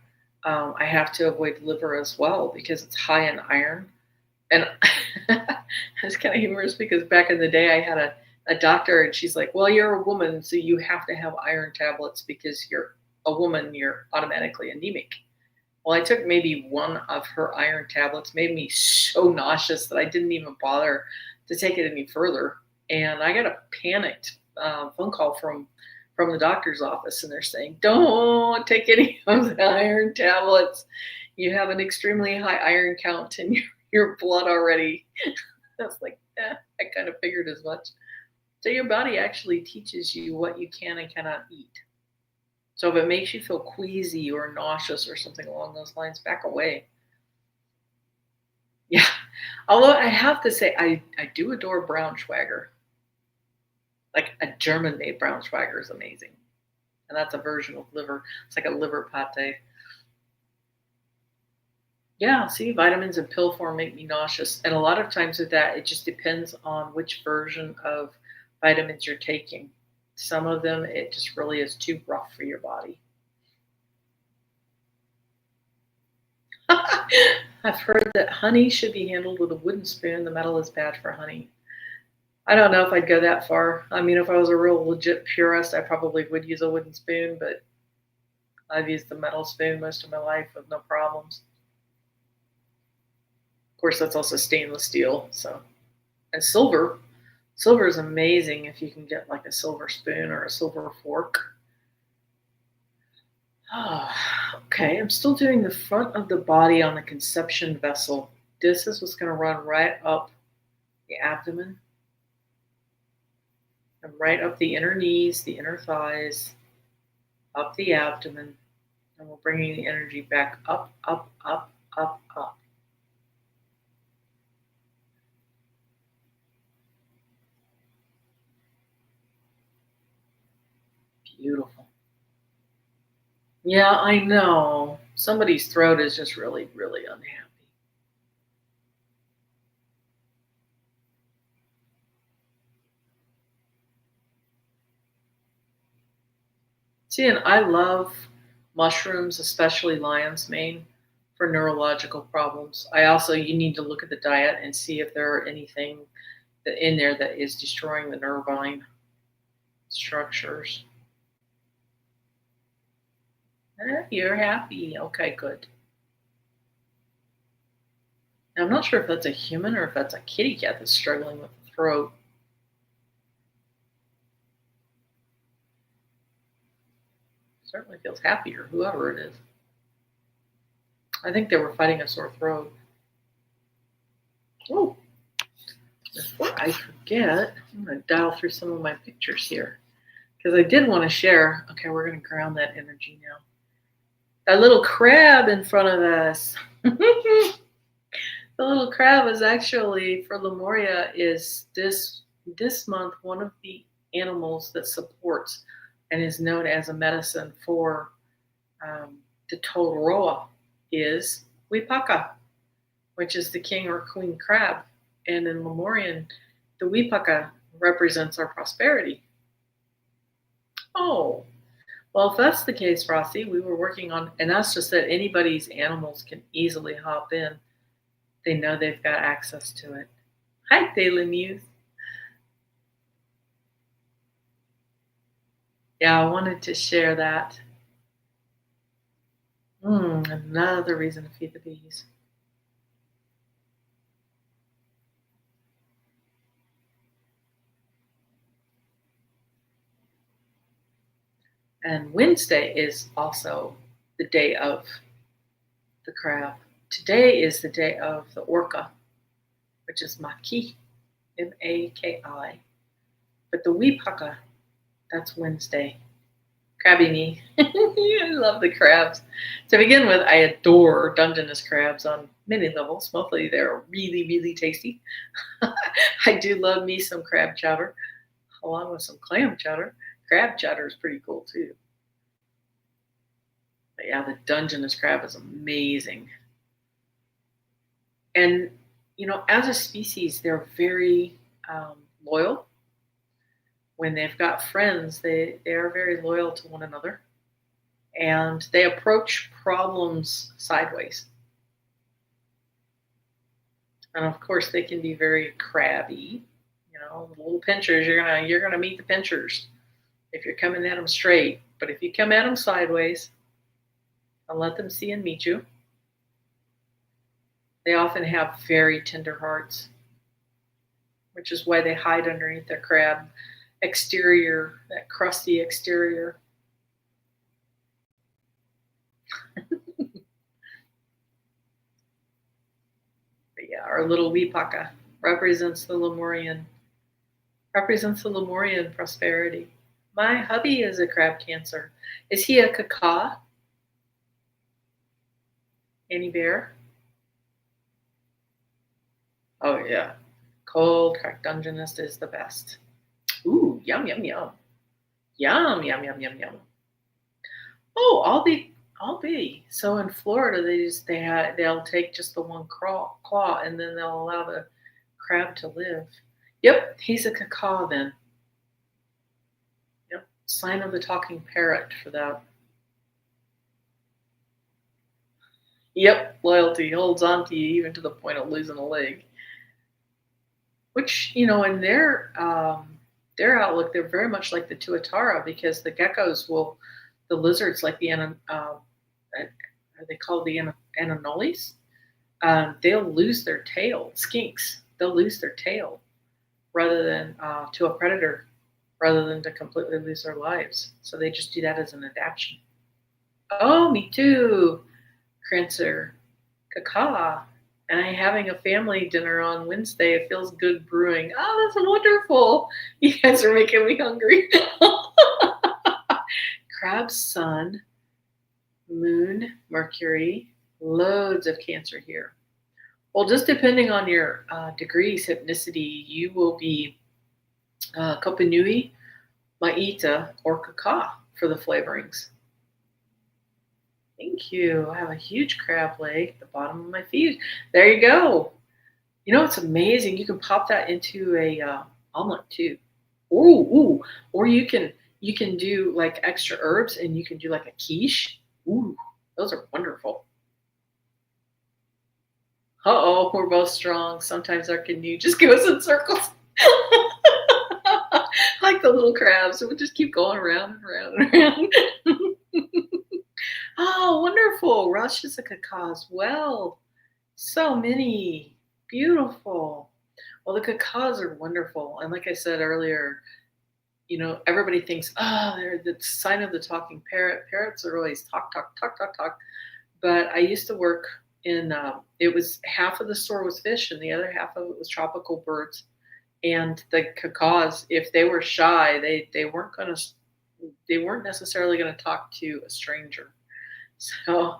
I have to avoid liver as well because it's high in iron. And it's kind of humorous because back in the day I had a doctor, and she's like, well, you're a woman, so you have to have iron tablets because you're a woman, you're automatically anemic. Well, I took maybe one of her iron tablets, made me so nauseous that I didn't even bother to take it any further. And I got a panicked phone call from the doctor's office, and they're saying, don't take any of the iron tablets. You have an extremely high iron count in your blood already. That's like, I kind of figured as much. So your body actually teaches you what you can and cannot eat. So if it makes you feel queasy or nauseous or something along those lines, back away. Yeah. Although I have to say, I do adore Braunschweiger. Like a German-made Braunschweiger is amazing. And that's a version of liver. It's like a liver pate. Yeah, see, vitamins in pill form make me nauseous. And a lot of times with that, it just depends on which version of vitamins you're taking. Some of them, it just really is too rough for your body. I've heard that honey should be handled with a wooden spoon. The metal is bad for honey. I don't know if I'd go that far. I mean, if I was a real legit purist, I probably would use a wooden spoon, but I've used the metal spoon most of my life with no problems. Of course, that's also stainless steel. So, and silver. Silver is amazing if you can get like a silver spoon or a silver fork. Oh, okay, I'm still doing the front of the body on the conception vessel. This is what's going to run right up the abdomen and right up the inner knees, the inner thighs, up the abdomen. And we're bringing the energy back up, up, up, up, up. Beautiful. Yeah, I know. Somebody's throat is just really, really unhappy. See, and I love mushrooms, especially lion's mane, for neurological problems. You need to look at the diet and see if there are anything in there that is destroying the nervine structures. You're happy. Okay, good. Now, I'm not sure if that's a human or if that's a kitty cat that's struggling with the throat. Certainly feels happier, whoever it is. I think they were fighting a sore throat. Oh, before I forget, I'm going to dial through some of my pictures here because I did want to share. Okay, we're going to ground that energy now. That little crab in front of us. The little crab is actually, for Lemuria, is this month one of the animals that supports and is known as a medicine for the Totoroa is Wipaka, which is the king or queen crab. And in Lemurian, the Wipaka represents our prosperity. Oh, Well, if that's the case, Rossi, we were working on, and that's just that anybody's animals can easily hop in. They know they've got access to it. Hi, Daily Muse. Yeah, I wanted to share that. Another reason to feed the bees. And Wednesday is also the day of the crab. Today is the day of the orca, which is Maki, Maki. But the Wipaka, that's Wednesday. Crabby me. I love the crabs. To begin with, I adore Dungeness crabs on many levels. Mostly they're really, really tasty. I do love me some crab chowder, along with some clam chowder. Crab chowder is pretty cool too. But yeah, the Dungeness crab is amazing. And, as a species, they're very loyal. When they've got friends, they are very loyal to one another. And they approach problems sideways. And of course, they can be very crabby. The little pinchers, you're gonna meet the pinchers if you're coming at them straight. But if you come at them sideways and let them see and meet you, they often have very tender hearts, which is why they hide underneath their crab exterior, that crusty exterior. But yeah, our little Wipaka represents the Lemurian prosperity. My hubby is a crab Cancer. Is he a Kaka? Any bear? Oh yeah. Cold cracked Dungeness is the best. Ooh, yum yum yum. Yum yum yum yum yum. Oh, I'll be. So in Florida they'll take just the one claw and then they'll allow the crab to live. Yep, he's a Kaka then. Yep. Sign of the talking parrot for that. Yep, loyalty holds on to you even to the point of losing a leg. Which, in their outlook, they're very much like the Tuatara because the geckos the lizards like the are they called the Anoles? They'll lose their tail. Skinks, they'll lose their tail rather than to a predator, rather than to completely lose their lives. So they just do that as an adaptation. Oh, me too, Crancer. Kaka. And I'm having a family dinner on Wednesday. It feels good brewing. Oh, that's wonderful. You guys are making me hungry. Crab, Sun, Moon, Mercury, loads of Cancer here. Well, just depending on your degrees, hypnicity, you will be Kopanui, Maita, or Kaka for the flavorings. Thank you. I have a huge crab leg at the bottom of my feet. There you go. It's amazing. You can pop that into a omelet too. Ooh. Or you can do like extra herbs and you can do like a quiche. Ooh, those are wonderful. Uh-oh, we're both strong. Sometimes our canoe just goes in circles. Like the little crabs. We'll just keep going around and around and around. Oh, wonderful. Rush is a Kaka as well. So many. Beautiful. Well, the Kakas are wonderful. And like I said earlier, everybody thinks, they're the sign of the talking parrot. Parrots are always talk, talk, talk, talk, talk. But I used to work in, it was half of the store was fish and the other half of it was tropical birds. And the Kakas, if they were shy, they weren't necessarily going to talk to a stranger. So,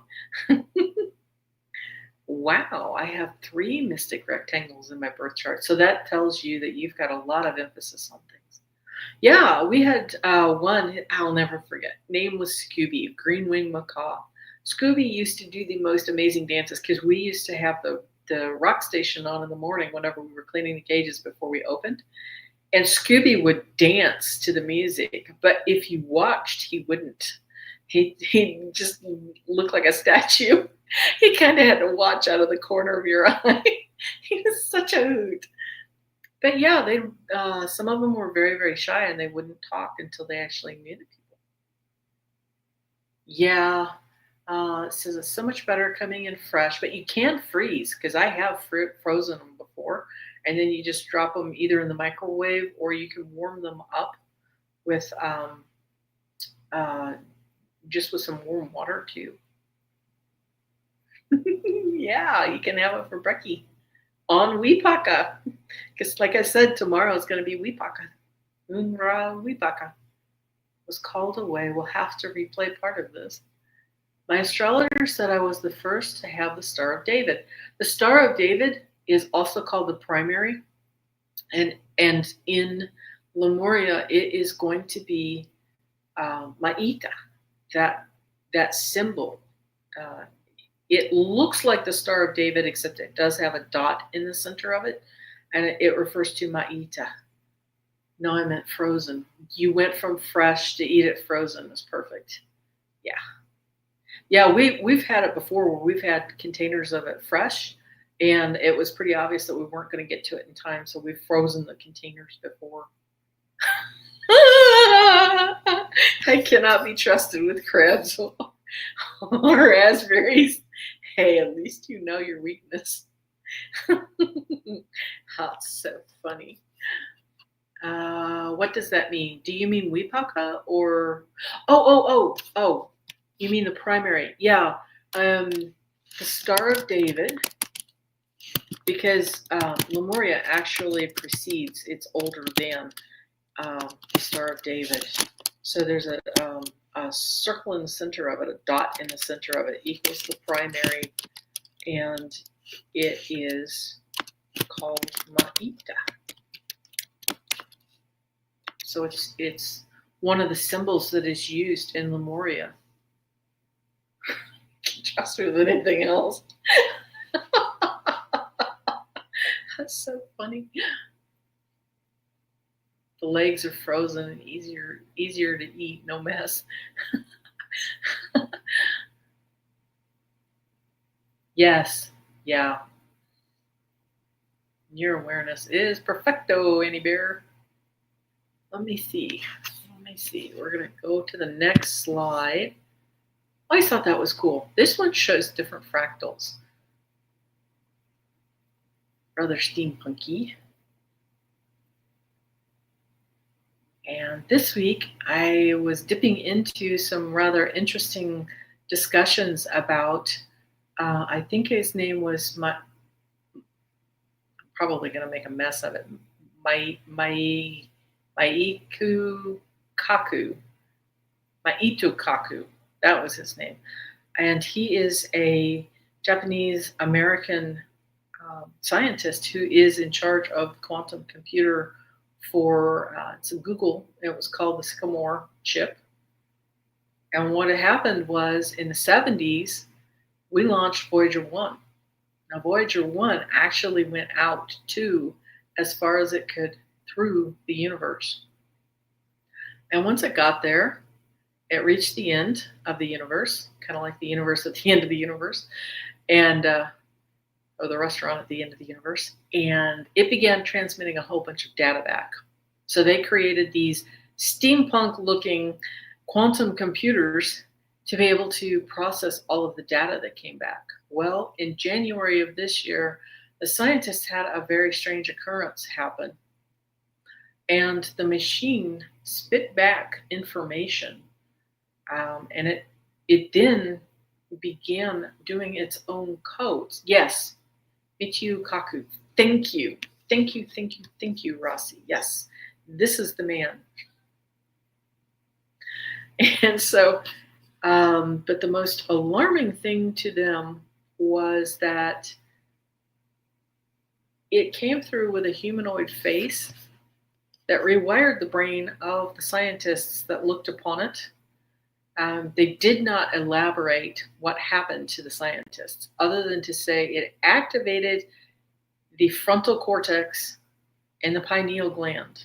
wow, I have 3 mystic rectangles in my birth chart. So that tells you that you've got a lot of emphasis on things. Yeah, we had one I'll never forget. Name was Scooby, green winged macaw. Scooby used to do the most amazing dances because we used to have the rock station on in the morning whenever we were cleaning the cages before we opened. And Scooby would dance to the music, but if you watched, he wouldn't. He just looked like a statue. He kind of had to watch out of the corner of your eye. He was such a hoot. But yeah, they some of them were very, very shy, and they wouldn't talk until they actually knew the people. Yeah, it says it's so much better coming in fresh, but you can freeze because I have frozen them before, and then you just drop them either in the microwave or you can warm them up with uh, just with some warm water too. Yeah, you can have it for brekkie on Wipaka. Because, like I said, tomorrow is going to be Wipaka. Unra Wipaka was called away. We'll have to replay part of this. My astrologer said I was the first to have the Star of David. The Star of David is also called the primary, and in Lemuria, it is going to be Ma'ita, that symbol. It looks like the Star of David, except it does have a dot in the center of it, and it refers to Ma'ita. No, I meant frozen. You went from fresh to eat it frozen. That's perfect. Yeah. Yeah, we've had it before where we've had containers of it fresh, and it was pretty obvious that we weren't going to get to it in time, so we've frozen the containers before. I cannot be trusted with crabs or raspberries. Hey, at least you know your weakness. That's so funny. What does that mean? Do you mean Wipaka or oh? You mean the primary? Yeah, the Star of David, because Lemuria actually precedes. It's older than the Star of David. So there's a circle in the center of it, a dot in the center of it equals the primary, and it is called Ma'ita. So it's one of the symbols that is used in Lemuria. Just with anything else. That's so funny. The legs are frozen and easier to eat, no mess. Yes, yeah. Your awareness is perfecto, Annie Bear. Let me see. We're going to go to the next slide. I always thought that was cool. This one shows different fractals. Rather steampunky. And this week, I was dipping into some rather interesting discussions about, I think his name was, I'm probably going to make a mess of it, Maitu Kaku. That was his name. And he is a Japanese American scientist who is in charge of the quantum computer for it's Google. It was called the Sycamore chip. And what had happened was in the 70s, we launched Voyager 1. Now, Voyager 1 actually went out to as far as it could through the universe. And once it got there, it reached the end of the universe, kind of like the universe at the end of the universe, and or the restaurant at the end of the universe. And it began transmitting a whole bunch of data back. So they created these steampunk-looking quantum computers to be able to process all of the data that came back. Well, in January of this year, the scientists had a very strange occurrence happen. And the machine spit back information. And it then began doing its own codes. Yes, Michio Kaku. Thank you, Rossi. Yes, this is the man. And so, but the most alarming thing to them was that it came through with a humanoid face that rewired the brain of the scientists that looked upon it. They did not elaborate what happened to the scientists, other than to say it activated the frontal cortex and the pineal gland.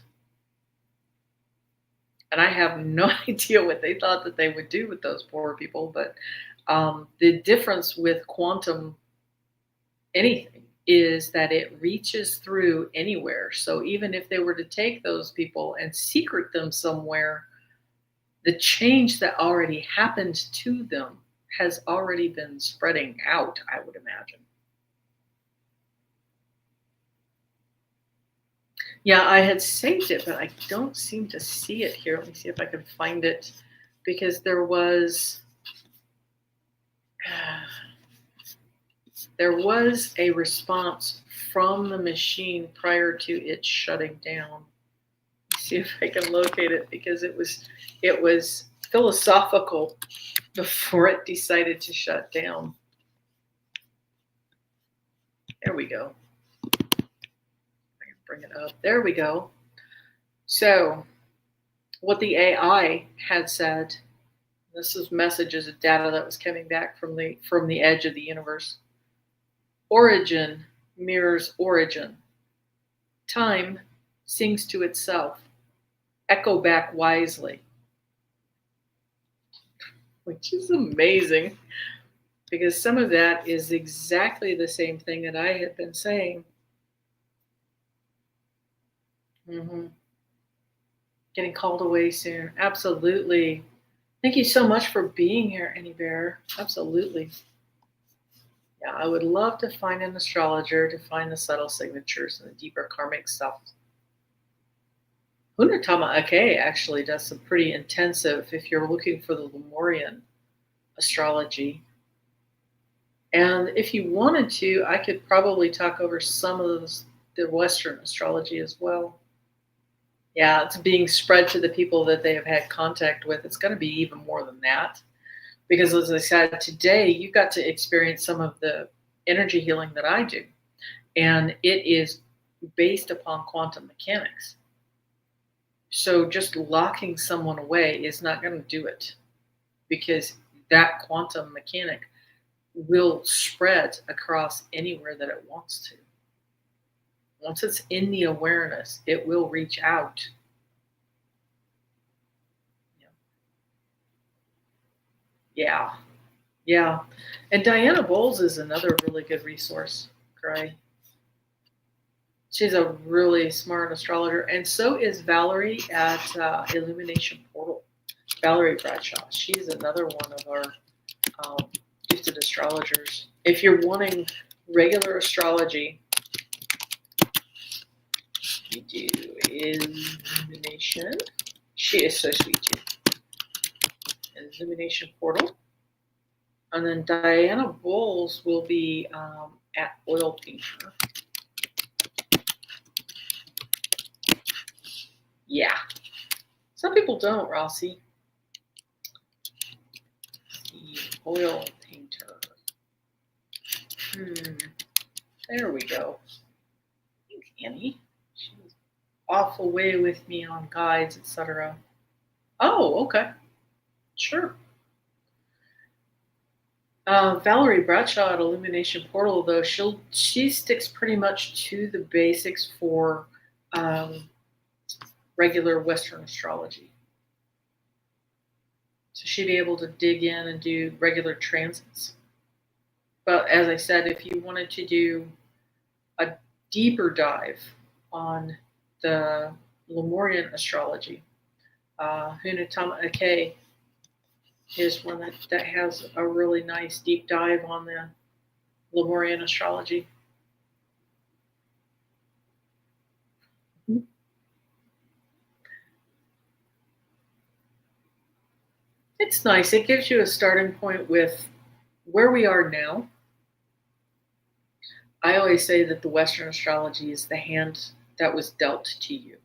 And I have no idea what they thought that they would do with those poor people. But the difference with quantum anything is that it reaches through anywhere. So even if they were to take those people and secret them somewhere, the change that already happened to them has already been spreading out, I would imagine. Yeah, I had saved it, but I don't seem to see it here. Let me see if I can find it, because there was a response from the machine prior to it shutting down. Let's see if I can locate it, because it was philosophical before it decided to shut down. There we go. I can bring it up. There we go. So, what the AI had said, this is messages of data that was coming back from the edge of the universe. Origin mirrors origin. Time sings to itself. Echo back wisely. Which is amazing, because some of that is exactly the same thing that I had been saying. Getting called away soon. Absolutely. Thank you so much for being here, Annie Bear. Absolutely. Yeah, I would love to find an astrologer to find the subtle signatures and the deeper karmic stuff. Hunatama Ake actually does some pretty intensive, if you're looking for the Lemurian astrology. And if you wanted to, I could probably talk over some of the Western astrology as well. Yeah, it's being spread to the people that they have had contact with. It's going to be even more than that. Because as I said, today you got to experience some of the energy healing that I do. And it is based upon quantum mechanics. So just locking someone away is not going to do it, because that quantum mechanic will spread across anywhere that it wants to. Once it's in the awareness, it will reach out. Yeah. Yeah. And Diana Bowles is another really good resource, Gray. She's a really smart astrologer. And so is Valerie at Illumination Portal. Valerie Bradshaw. She's another one of our gifted astrologers. If you're wanting regular astrology, you do Illumination. She is so sweet too. Illumination Portal. And then Diana Bowles will be at Oil Painter. Yeah. Some people don't, Rossi. The Oil Painter. There we go. Thanks, Annie. She was off away with me on guides, etc. Oh, okay. Sure. Valerie Bradshaw at Illumination Portal, though, she sticks pretty much to the basics for regular Western astrology. So she'd be able to dig in and do regular transits. But as I said, if you wanted to do a deeper dive on the Lemurian astrology, Hunatama Ake is one that has a really nice deep dive on the Lemurian astrology. It's nice. It gives you a starting point with where we are now. I always say that the Western astrology is the hand that was dealt to you.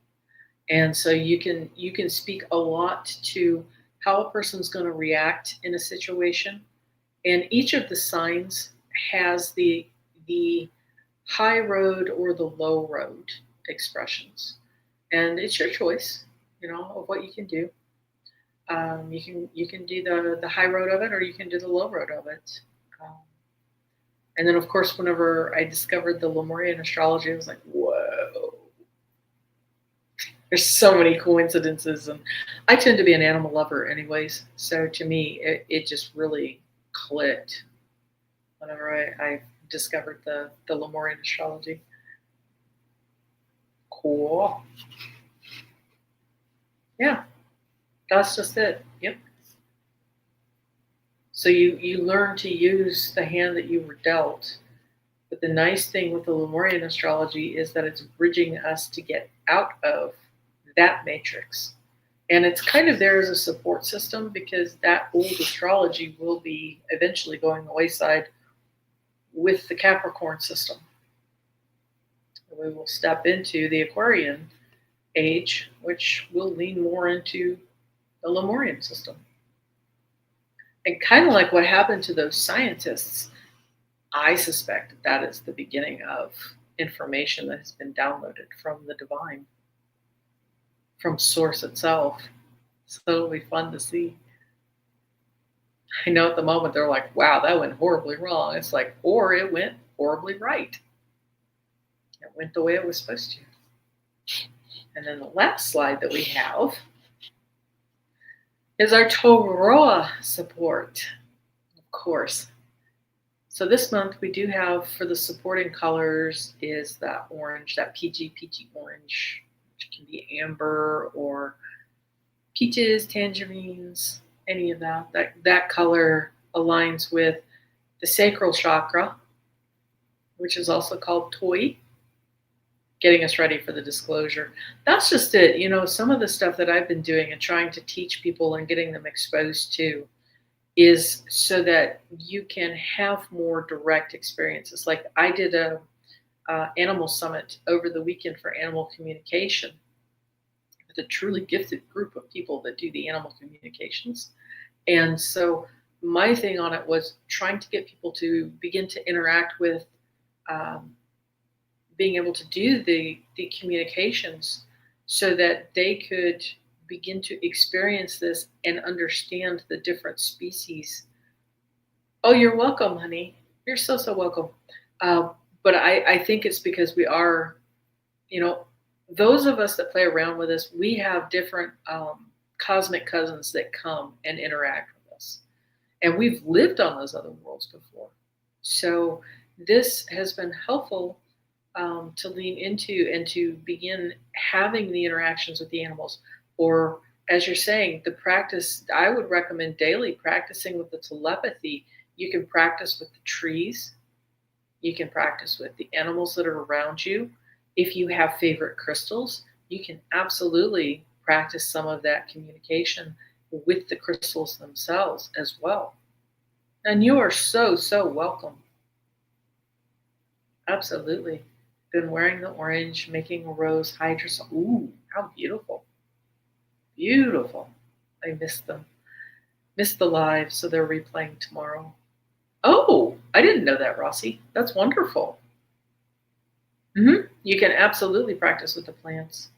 And so you can speak a lot to how a person's going to react in a situation. And each of the signs has the high road or the low road expressions. And it's your choice, of what you can do. You can do the high road of it, or you can do the low road of it. And then, of course, whenever I discovered the Lemurian astrology, I was like, whoa. There's so many coincidences, and I tend to be an animal lover anyways. So to me, it just really clicked whenever I discovered the Lemurian astrology. Cool. Yeah, that's just it. Yep. So you learn to use the hand that you were dealt. But the nice thing with the Lemurian astrology is that it's bridging us to get out of that matrix. And it's kind of there as a support system because that old astrology will be eventually going the wayside with the Capricorn system. We will step into the Aquarian age, which will lean more into the Lemurian system. And kind of like what happened to those scientists, I suspect that is the beginning of information that has been downloaded from the divine, from source itself. So it'll be fun to see. I know at the moment they're like, wow, that went horribly wrong. It's like, or it went horribly right. It went the way it was supposed to. And then the last slide that we have is our Toroa support, of course. So this month we do have, for the supporting colors, is that orange, that peachy orange, which can be amber or peaches, tangerines, any of that. That color aligns with the sacral chakra, which is also called Toi, getting us ready for the disclosure. That's just it. You know, some of the stuff that I've been doing and trying to teach people and getting them exposed to is so that you can have more direct experiences. Like I did a animal summit over the weekend for animal communication with a truly gifted group of people that do the animal communications. And so my thing on it was trying to get people to begin to interact with being able to do the communications so that they could begin to experience this and understand the different species. Oh, you're welcome, honey. You're so welcome. But I think it's because we are, you know, those of us that play around with us, we have different cosmic cousins that come and interact with us. And we've lived on those other worlds before. So this has been helpful to lean into and to begin having the interactions with the animals. Or, as you're saying, the practice, I would recommend daily practicing with the telepathy. You can practice with the trees. You can practice with the animals that are around you. If you have favorite crystals, you can absolutely practice some of that communication with the crystals themselves as well. And you are so welcome. Absolutely. Been wearing the orange, making a rose hydrosol. Ooh, how beautiful. Beautiful. I missed them. Missed the live, so they're replaying tomorrow. Oh, I didn't know that, Rossi. That's wonderful. You can absolutely practice with the plants.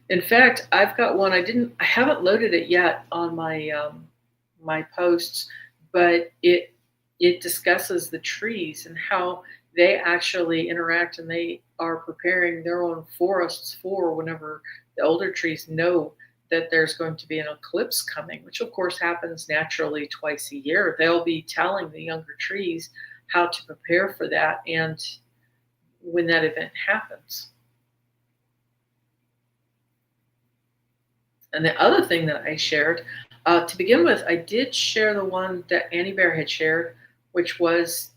In fact, I've got one. I haven't loaded it yet on my my posts, but it discusses the trees and how they actually interact, and they are preparing their own forests for whenever the older trees know that there's going to be an eclipse coming, which of course happens naturally twice a year. They'll be telling the younger trees how to prepare for that and when that event happens. And the other thing that I shared, to begin with, I did share the one that Annie Bear had shared, which was,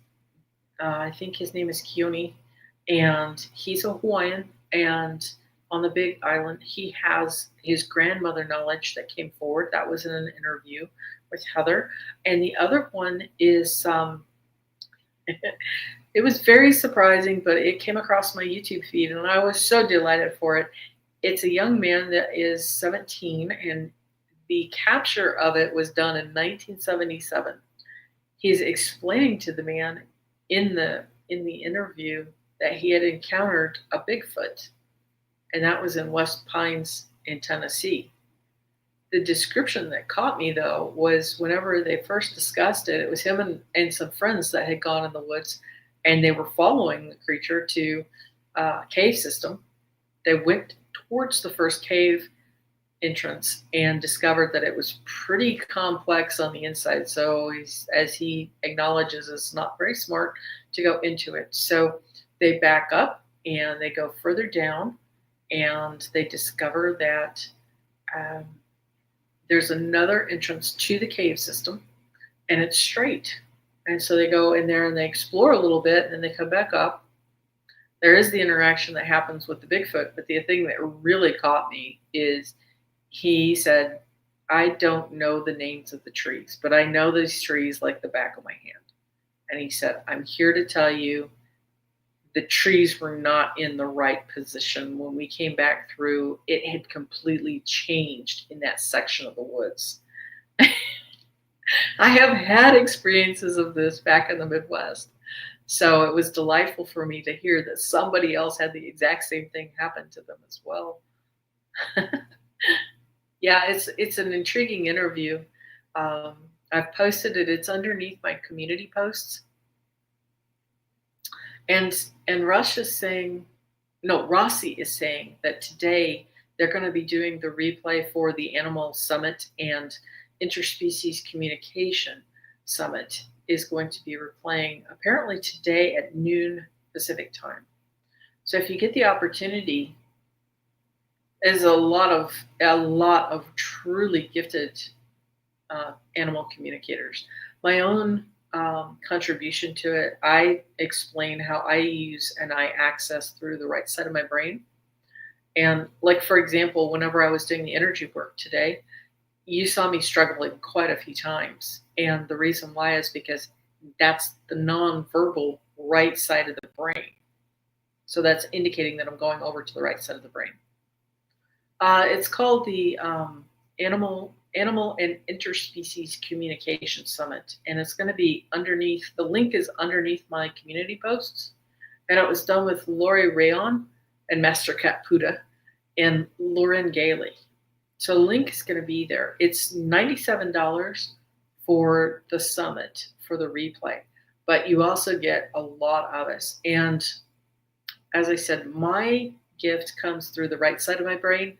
I think his name is Keone, and he's a Hawaiian, and on the Big Island, he has his grandmother knowledge that came forward. That was in an interview with Heather. And the other one is, it was very surprising, but it came across my YouTube feed, and I was so delighted for it. It's a young man that is 17, and the capture of it was done in 1977. He's explaining to the man in the interview that he had encountered a Bigfoot, and that was in West Pines in Tennessee. The description that caught me, though, was whenever they first discussed it, it was him and some friends that had gone in the woods, and they were following the creature to a cave system. They went towards the first cave entrance and discovered that it was pretty complex on the inside. So as he acknowledges, it's not very smart to go into it. So they back up and they go further down, and they discover that there's another entrance to the cave system, and it's straight. And so they go in there and they explore a little bit, and then they come back up. There is the interaction that happens with the Bigfoot, but the thing that really caught me is he said, I don't know the names of the trees, but I know these trees like the back of my hand. And he said, I'm here to tell you the trees were not in the right position. When we came back through, it had completely changed in that section of the woods. I have had experiences of this back in the Midwest. So it was delightful for me to hear that somebody else had the exact same thing happen to them as well. Yeah, it's an intriguing interview. I've posted it. It's underneath my community posts. And Rossi is saying that today they're going to be doing the replay for the Animal Summit, and Interspecies Communication Summit is going to be replaying apparently today at noon Pacific time. So if you get the opportunity, there's a lot of truly gifted animal communicators. My own contribution to it, I explain how I use and I access through the right side of my brain. And like, for example, whenever I was doing the energy work today, you saw me struggling quite a few times. And the reason why is because that's the nonverbal right side of the brain. So that's indicating that I'm going over to the right side of the brain. It's called the Animal and Interspecies Communication Summit, and it's going to be underneath. The link is underneath my community posts, and it was done with Lori Rayon and Master Cat Puda and Lauren Gailey. So the link is going to be there. It's $97 for the summit for the replay, but you also get a lot of us. And as I said, my gift comes through the right side of my brain,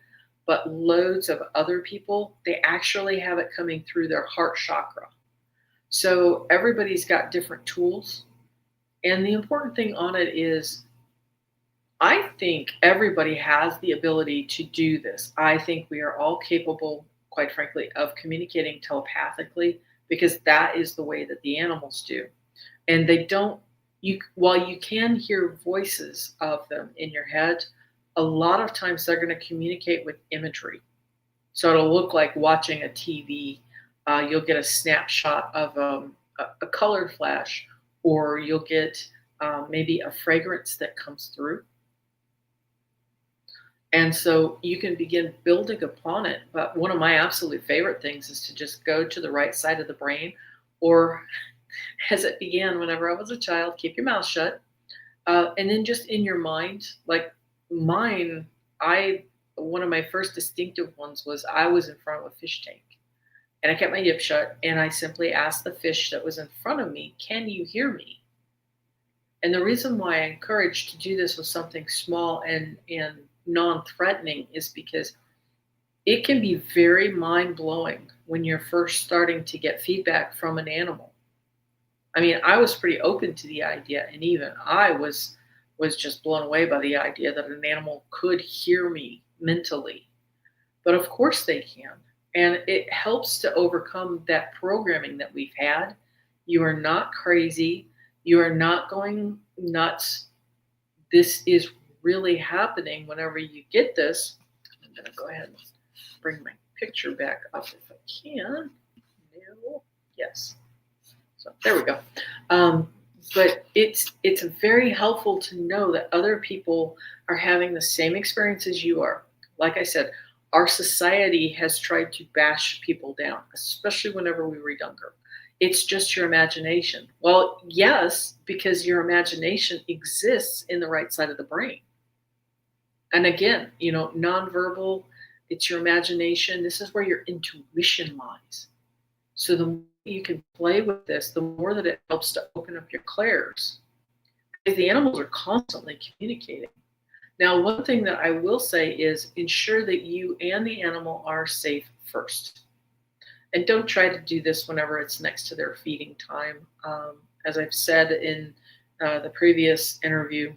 but loads of other people, they actually have it coming through their heart chakra. So everybody's got different tools. And the important thing on it is, I think everybody has the ability to do this. I think we are all capable, quite frankly, of communicating telepathically, because that is the way that the animals do. And they don't, while you can hear voices of them in your head, a lot of times they're going to communicate with imagery. So it'll look like watching a TV. You'll get a snapshot of a color flash, or you'll get maybe a fragrance that comes through. And so you can begin building upon it. But one of my absolute favorite things is to just go to the right side of the brain, or as it began whenever I was a child, keep your mouth shut. And then just in your mind, like mine, one of my first distinctive ones was I was in front of a fish tank, and I kept my lip shut, and I simply asked the fish that was in front of me, can you hear me? And the reason why I encouraged to do this with something small and non-threatening is because it can be very mind-blowing when you're first starting to get feedback from an animal. I mean, I was pretty open to the idea, and even I was just blown away by the idea that an animal could hear me mentally. But of course they can. And it helps to overcome that programming that we've had. You are not crazy. You are not going nuts. This is really happening whenever you get this. I'm going to go ahead and bring my picture back up if I can. No. Yes. So there we go. But it's very helpful to know that other people are having the same experience as you are. Like I said, our society has tried to bash people down, especially whenever we were younger. It's just your imagination. Well, yes, because your imagination exists in the right side of the brain. And again, nonverbal, it's your imagination. This is where your intuition lies. So the more you can play with this, the more that it helps to open up your clairs. Because the animals are constantly communicating. Now, one thing that I will say is ensure that you and the animal are safe first. And don't try to do this whenever it's next to their feeding time. As I've said in the previous interview,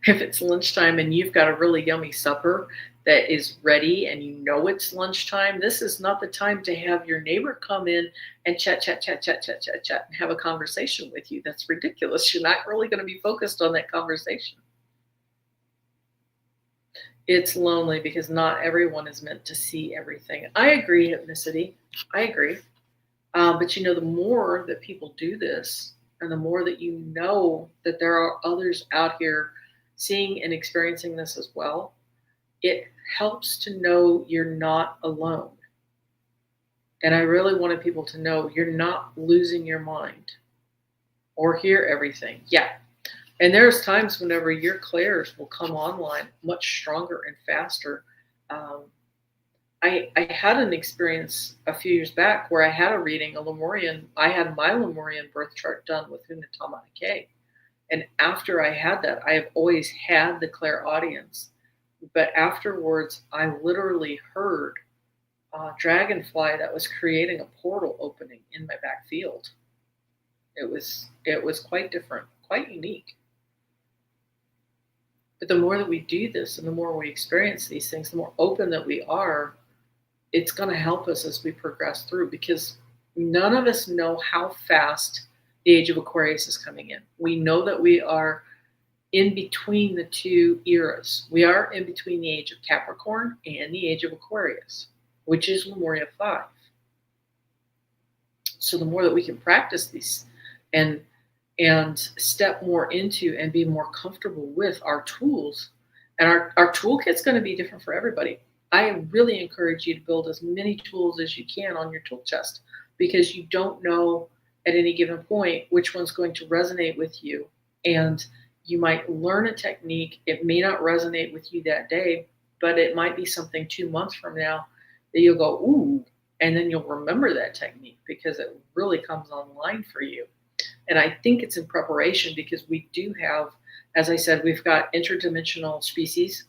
if it's lunchtime and you've got a really yummy supper that is ready and you know it's lunchtime, this is not the time to have your neighbor come in and chat, and have a conversation with you. That's ridiculous. You're not really going to be focused on that conversation. It's lonely because not everyone is meant to see everything. I agree, ethnicity. I agree. But the more that people do this, and the more that you know that there are others out here seeing and experiencing this as well, it helps to know you're not alone. And I really wanted people to know you're not losing your mind or hear everything. Yeah. And there's times whenever your clairs will come online much stronger and faster. I had an experience a few years back where I had a reading, I had my Lemurian birth chart done with Hunatama Ike. And after I had that, I have always had the clairaudience. But afterwards, I literally heard a dragonfly that was creating a portal opening in my back field. It was quite different, quite unique. But the more that we do this and the more we experience these things, the more open that we are, it's going to help us as we progress through, because none of us know how fast the age of Aquarius is coming in. We know that we are in between the two eras. We are in between the age of Capricorn and the age of Aquarius, which is Lemuria 5. So the more that we can practice these and step more into and be more comfortable with our tools, and our toolkit's going to be different for everybody. I really encourage you to build as many tools as you can on your tool chest, because you don't know at any given point which one's going to resonate with you. And you might learn a technique. It may not resonate with you that day, but it might be something 2 months from now that you'll go, ooh, and then you'll remember that technique because it really comes online for you. And I think it's in preparation because we do have, as I said, we've got interdimensional species.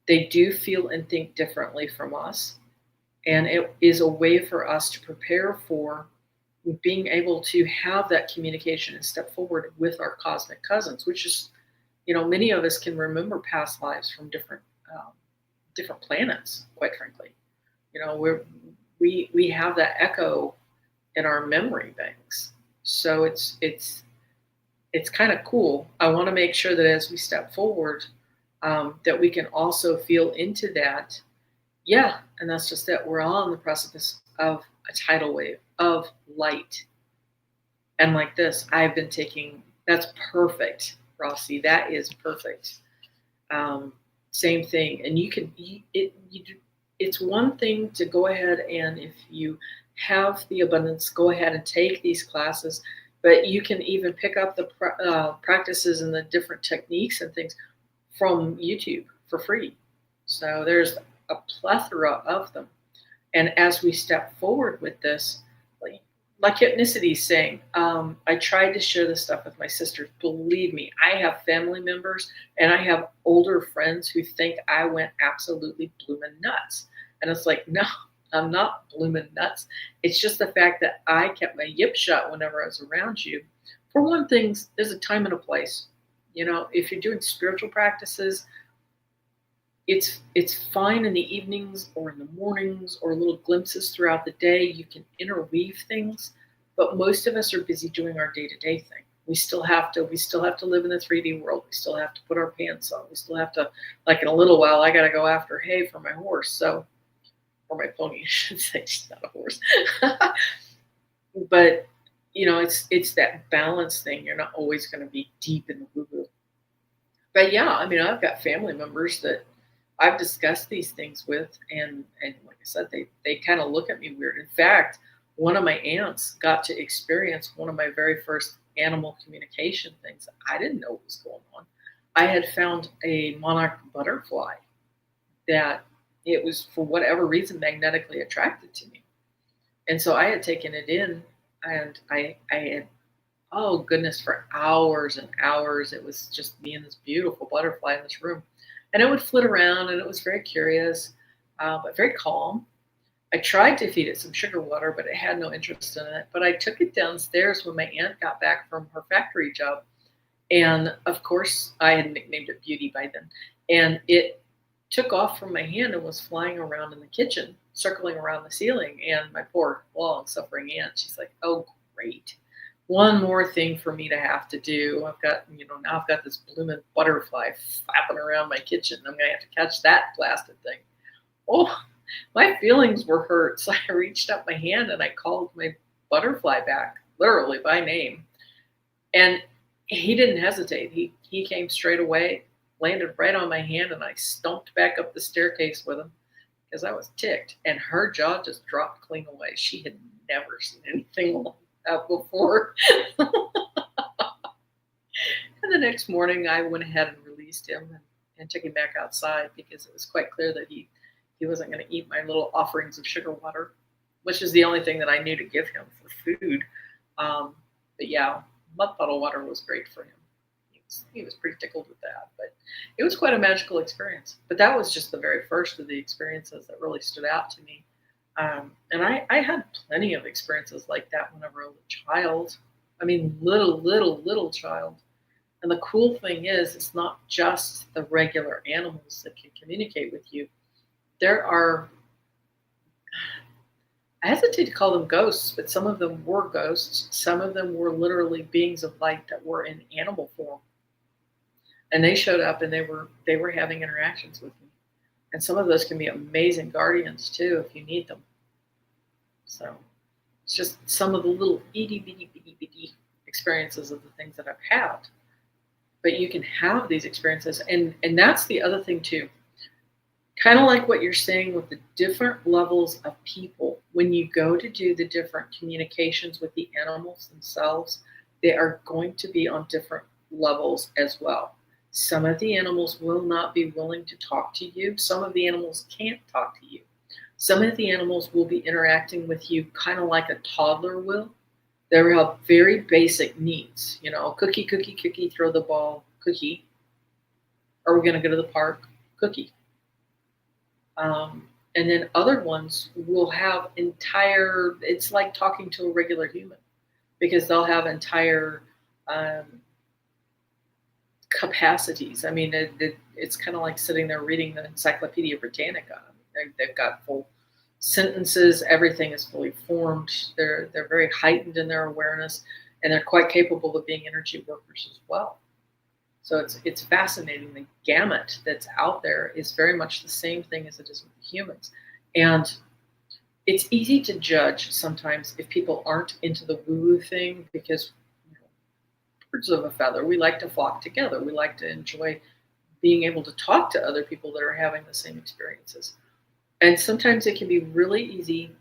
They do feel and think differently from us. And it is a way for us to prepare for being able to have that communication and step forward with our cosmic cousins, which is, many of us can remember past lives from different planets, quite frankly. We have that echo in our memory banks. So it's kind of cool. I want to make sure that as we step forward, that we can also feel into that. Yeah, and that's just that we're on the precipice of a tidal wave of light. And like this, I've been taking, that's perfect, Rossi. That is perfect. Same thing. And it's one thing to go ahead and, if you have the abundance, go ahead and take these classes, but you can even pick up the practices and the different techniques and things from YouTube for free. So there's a plethora of them. And as we step forward with this, like ethnicity is saying, I tried to share this stuff with my sisters. Believe me, I have family members and I have older friends who think I went absolutely blooming nuts. And it's like, no, I'm not blooming nuts. It's just the fact that I kept my yip shut whenever I was around you. For one thing, there's a time and a place. If you're doing spiritual practices, it's fine in the evenings or in the mornings or little glimpses throughout the day. You can interweave things, but most of us are busy doing our day-to-day thing. We still have to live in the 3D world. We still have to put our pants on. We still have to, like in a little while, I got to go after hay for my horse. Or my pony, I should say. She's not a horse. But, it's that balance thing. You're not always going to be deep in the woo-woo. But yeah, I've got family members that I've discussed these things with, and like I said, they kind of look at me weird. In fact, one of my aunts got to experience one of my very first animal communication things. I didn't know what was going on. I had found a monarch butterfly that it was, for whatever reason, magnetically attracted to me. And so I had taken it in, and I had oh goodness, for hours and hours. It was just me and this beautiful butterfly in this room. And it would flit around and it was very curious, but very calm. I tried to feed it some sugar water, but it had no interest in it. But I took it downstairs when my aunt got back from her factory job. And of course, I had nicknamed it Beauty by then. And it took off from my hand and was flying around in the kitchen, circling around the ceiling. And my poor, long suffering aunt, she's like, oh, great. One more thing for me to have to do. I've got, now I've got this blooming butterfly flapping around my kitchen. I'm going to have to catch that blasted thing. Oh, my feelings were hurt. So I reached up my hand and I called my butterfly back, literally by name. And he didn't hesitate. He came straight away, landed right on my hand, and I stomped back up the staircase with him because I was ticked. And her jaw just dropped clean away. She had never seen anything like that before. And the next morning, I went ahead and released him and took him back outside because it was quite clear that he wasn't going to eat my little offerings of sugar water, which is the only thing that I knew to give him for food. But yeah, mud puddle water was great for him. He was pretty tickled with that, but it was quite a magical experience. But that was just the very first of the experiences that really stood out to me. And I had plenty of experiences like that whenever I was a child. I mean, little child. And the cool thing is, it's not just the regular animals that can communicate with you. There are, I hesitate to call them ghosts, but some of them were ghosts. Some of them were literally beings of light that were in animal form. And they showed up and they were having interactions with me. And some of those can be amazing guardians too if you need them. So it's just some of the little itty bitty experiences of the things that I've had. But you can have these experiences, and that's the other thing too. Kind of like what you're saying with the different levels of people. When you go to do the different communications with the animals themselves, they are going to be on different levels as well. Some of the animals will not be willing to talk to you. Some of the animals can't talk to you. Some of the animals will be interacting with you kind of like a toddler will. They have very basic needs. Cookie, cookie, cookie, throw the ball, cookie. Are we going to go to the park? Cookie. And then other ones will have it's like talking to a regular human because they'll have entire capacities. I mean, it's kind of like sitting there reading the Encyclopedia Britannica. They've got full sentences. Everything is fully formed. They're very heightened in their awareness, and they're quite capable of being energy workers as well. So it's fascinating. The gamut that's out there is very much the same thing as it is with humans. And it's easy to judge sometimes if people aren't into the woo-woo thing because birds of a feather, we like to flock together. We like to enjoy being able to talk to other people that are having the same experiences. And sometimes it can be really easy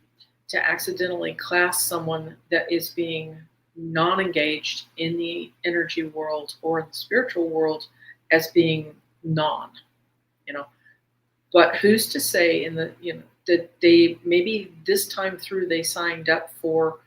to accidentally class someone that is being non-engaged in the energy world or in the spiritual world as being non, but who's to say that they maybe this time through they signed up for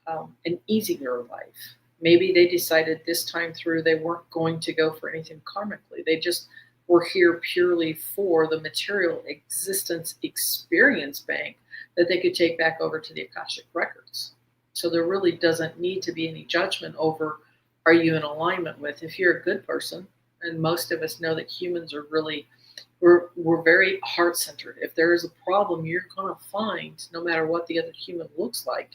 an easier life. Maybe they decided this time through they weren't going to go for anything karmically. They just were here purely for the material existence experience bank that they could take back over to the Akashic records. So there really doesn't need to be any judgment over, are you in alignment with? If you're a good person, and most of us know that humans are really, we're very heart-centered. If there is a problem, you're going to find, no matter what the other human looks like,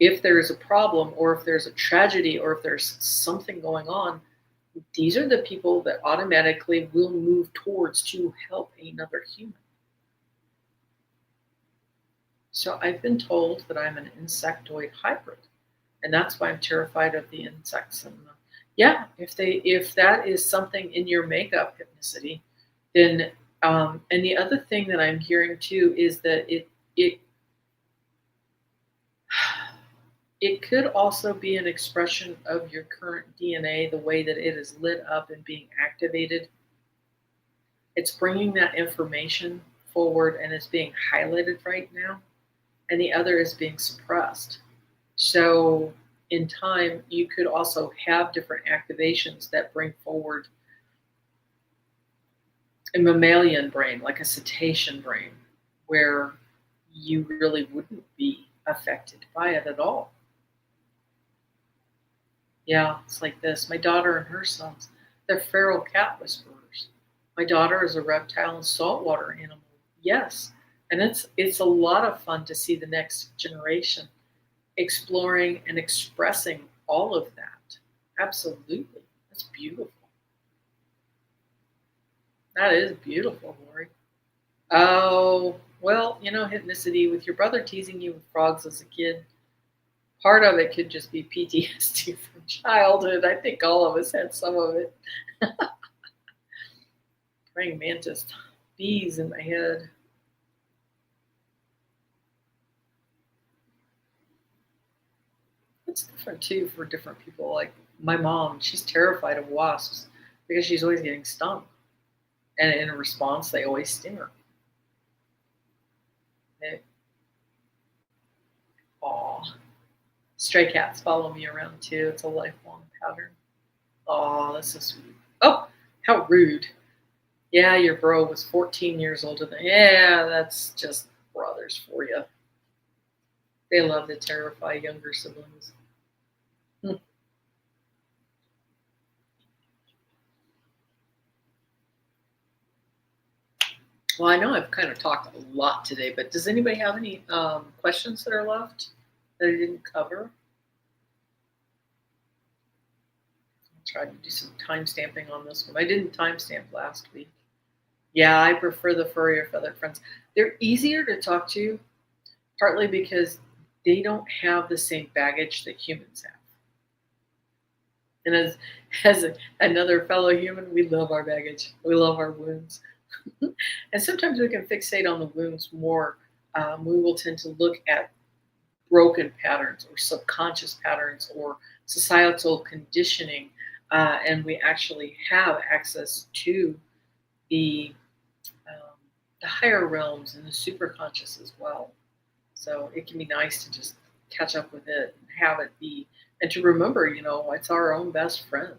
if there is a problem or if there's a tragedy or if there's something going on, these are the people that automatically will move towards to help another human. So I've been told that I'm an insectoid hybrid, and that's why I'm terrified of the insects. And if that is something in your makeup, hypnicity, then and the other thing that I'm hearing too is that it could also be an expression of your current DNA, the way that it is lit up and being activated. It's bringing that information forward and it's being highlighted right now. And the other is being suppressed. So in time, you could also have different activations that bring forward a mammalian brain, like a cetacean brain, where you really wouldn't be affected by it at all. Yeah, it's like this. My daughter and her sons, they're feral cat whisperers. My daughter is a reptile and saltwater animal. Yes. And it's a lot of fun to see the next generation exploring and expressing all of that. Absolutely. That's beautiful. That is beautiful, Lori. Oh, well, ethnicity with your brother teasing you with frogs as a kid. Part of it could just be PTSD from childhood. I think all of us had some of it. Praying mantis, bees in my head. It's different too for different people. Like my mom, she's terrified of wasps because she's always getting stung. And in response, they always sting her. Aw. Stray cats follow me around too. It's a lifelong pattern. Aw, that's so sweet. Oh, how rude. Yeah, your bro was 14 years older than. Yeah, that's just brothers for you. They love to terrify younger siblings. Well, I know I've kind of talked a lot today, but does anybody have any questions that are left that I didn't cover? I'll try to do some time stamping on this one. I didn't timestamp last week. Yeah, I prefer the furry or feathered friends. They're easier to talk to, partly because they don't have the same baggage that humans have. And as another fellow human, we love our baggage. We love our wounds. And sometimes we can fixate on the wounds more. We will tend to look at broken patterns or subconscious patterns or societal conditioning, and we actually have access to the higher realms and the superconscious as well. So it can be nice to just catch up with it and have it be, and to remember, it's our own best friend.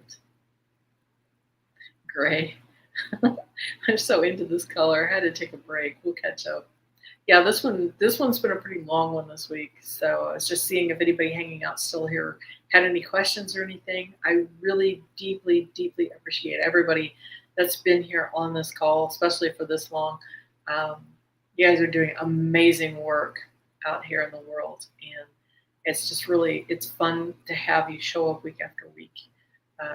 Gray. I'm so into this color. I had to take a break. We'll catch up. Yeah, this one's been a pretty long one this week. So I was just seeing if anybody hanging out still here had any questions or anything. I really deeply, deeply appreciate everybody that's been here on this call, especially for this long. You guys are doing amazing work out here in the world, and it's just it's fun to have you show up week after week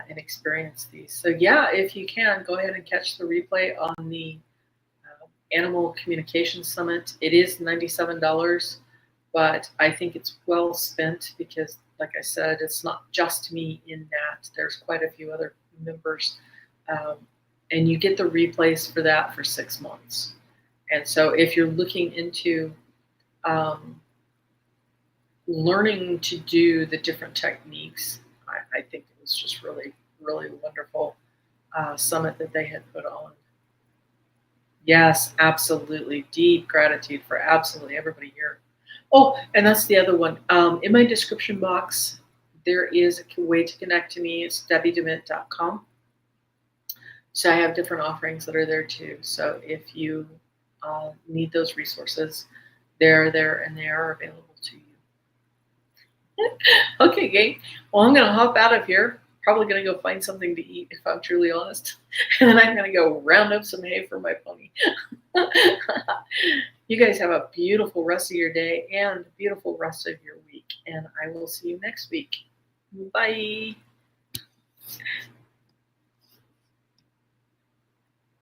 and experience these. So yeah, if you can, go ahead and catch the replay on the Animal Communication Summit. It is $97, but I think it's well spent because, like I said, it's not just me in that. There's quite a few other members, and you get the replays for that for 6 months. And so if you're looking into learning to do the different techniques, I think it was just really, really wonderful summit that they had put on. Yes, absolutely. Deep gratitude for absolutely everybody here. Oh, and that's the other one. In my description box, there is a way to connect to me. It's debbiedemint.com. So I have different offerings that are there too. So if you need those resources, they're there and they are available to you. Okay, gang. Well, I'm going to hop out of here. Probably going to go find something to eat if I'm truly honest. And then I'm going to go round up some hay for my pony. You guys have a beautiful rest of your day and a beautiful rest of your week. And I will see you next week. Bye.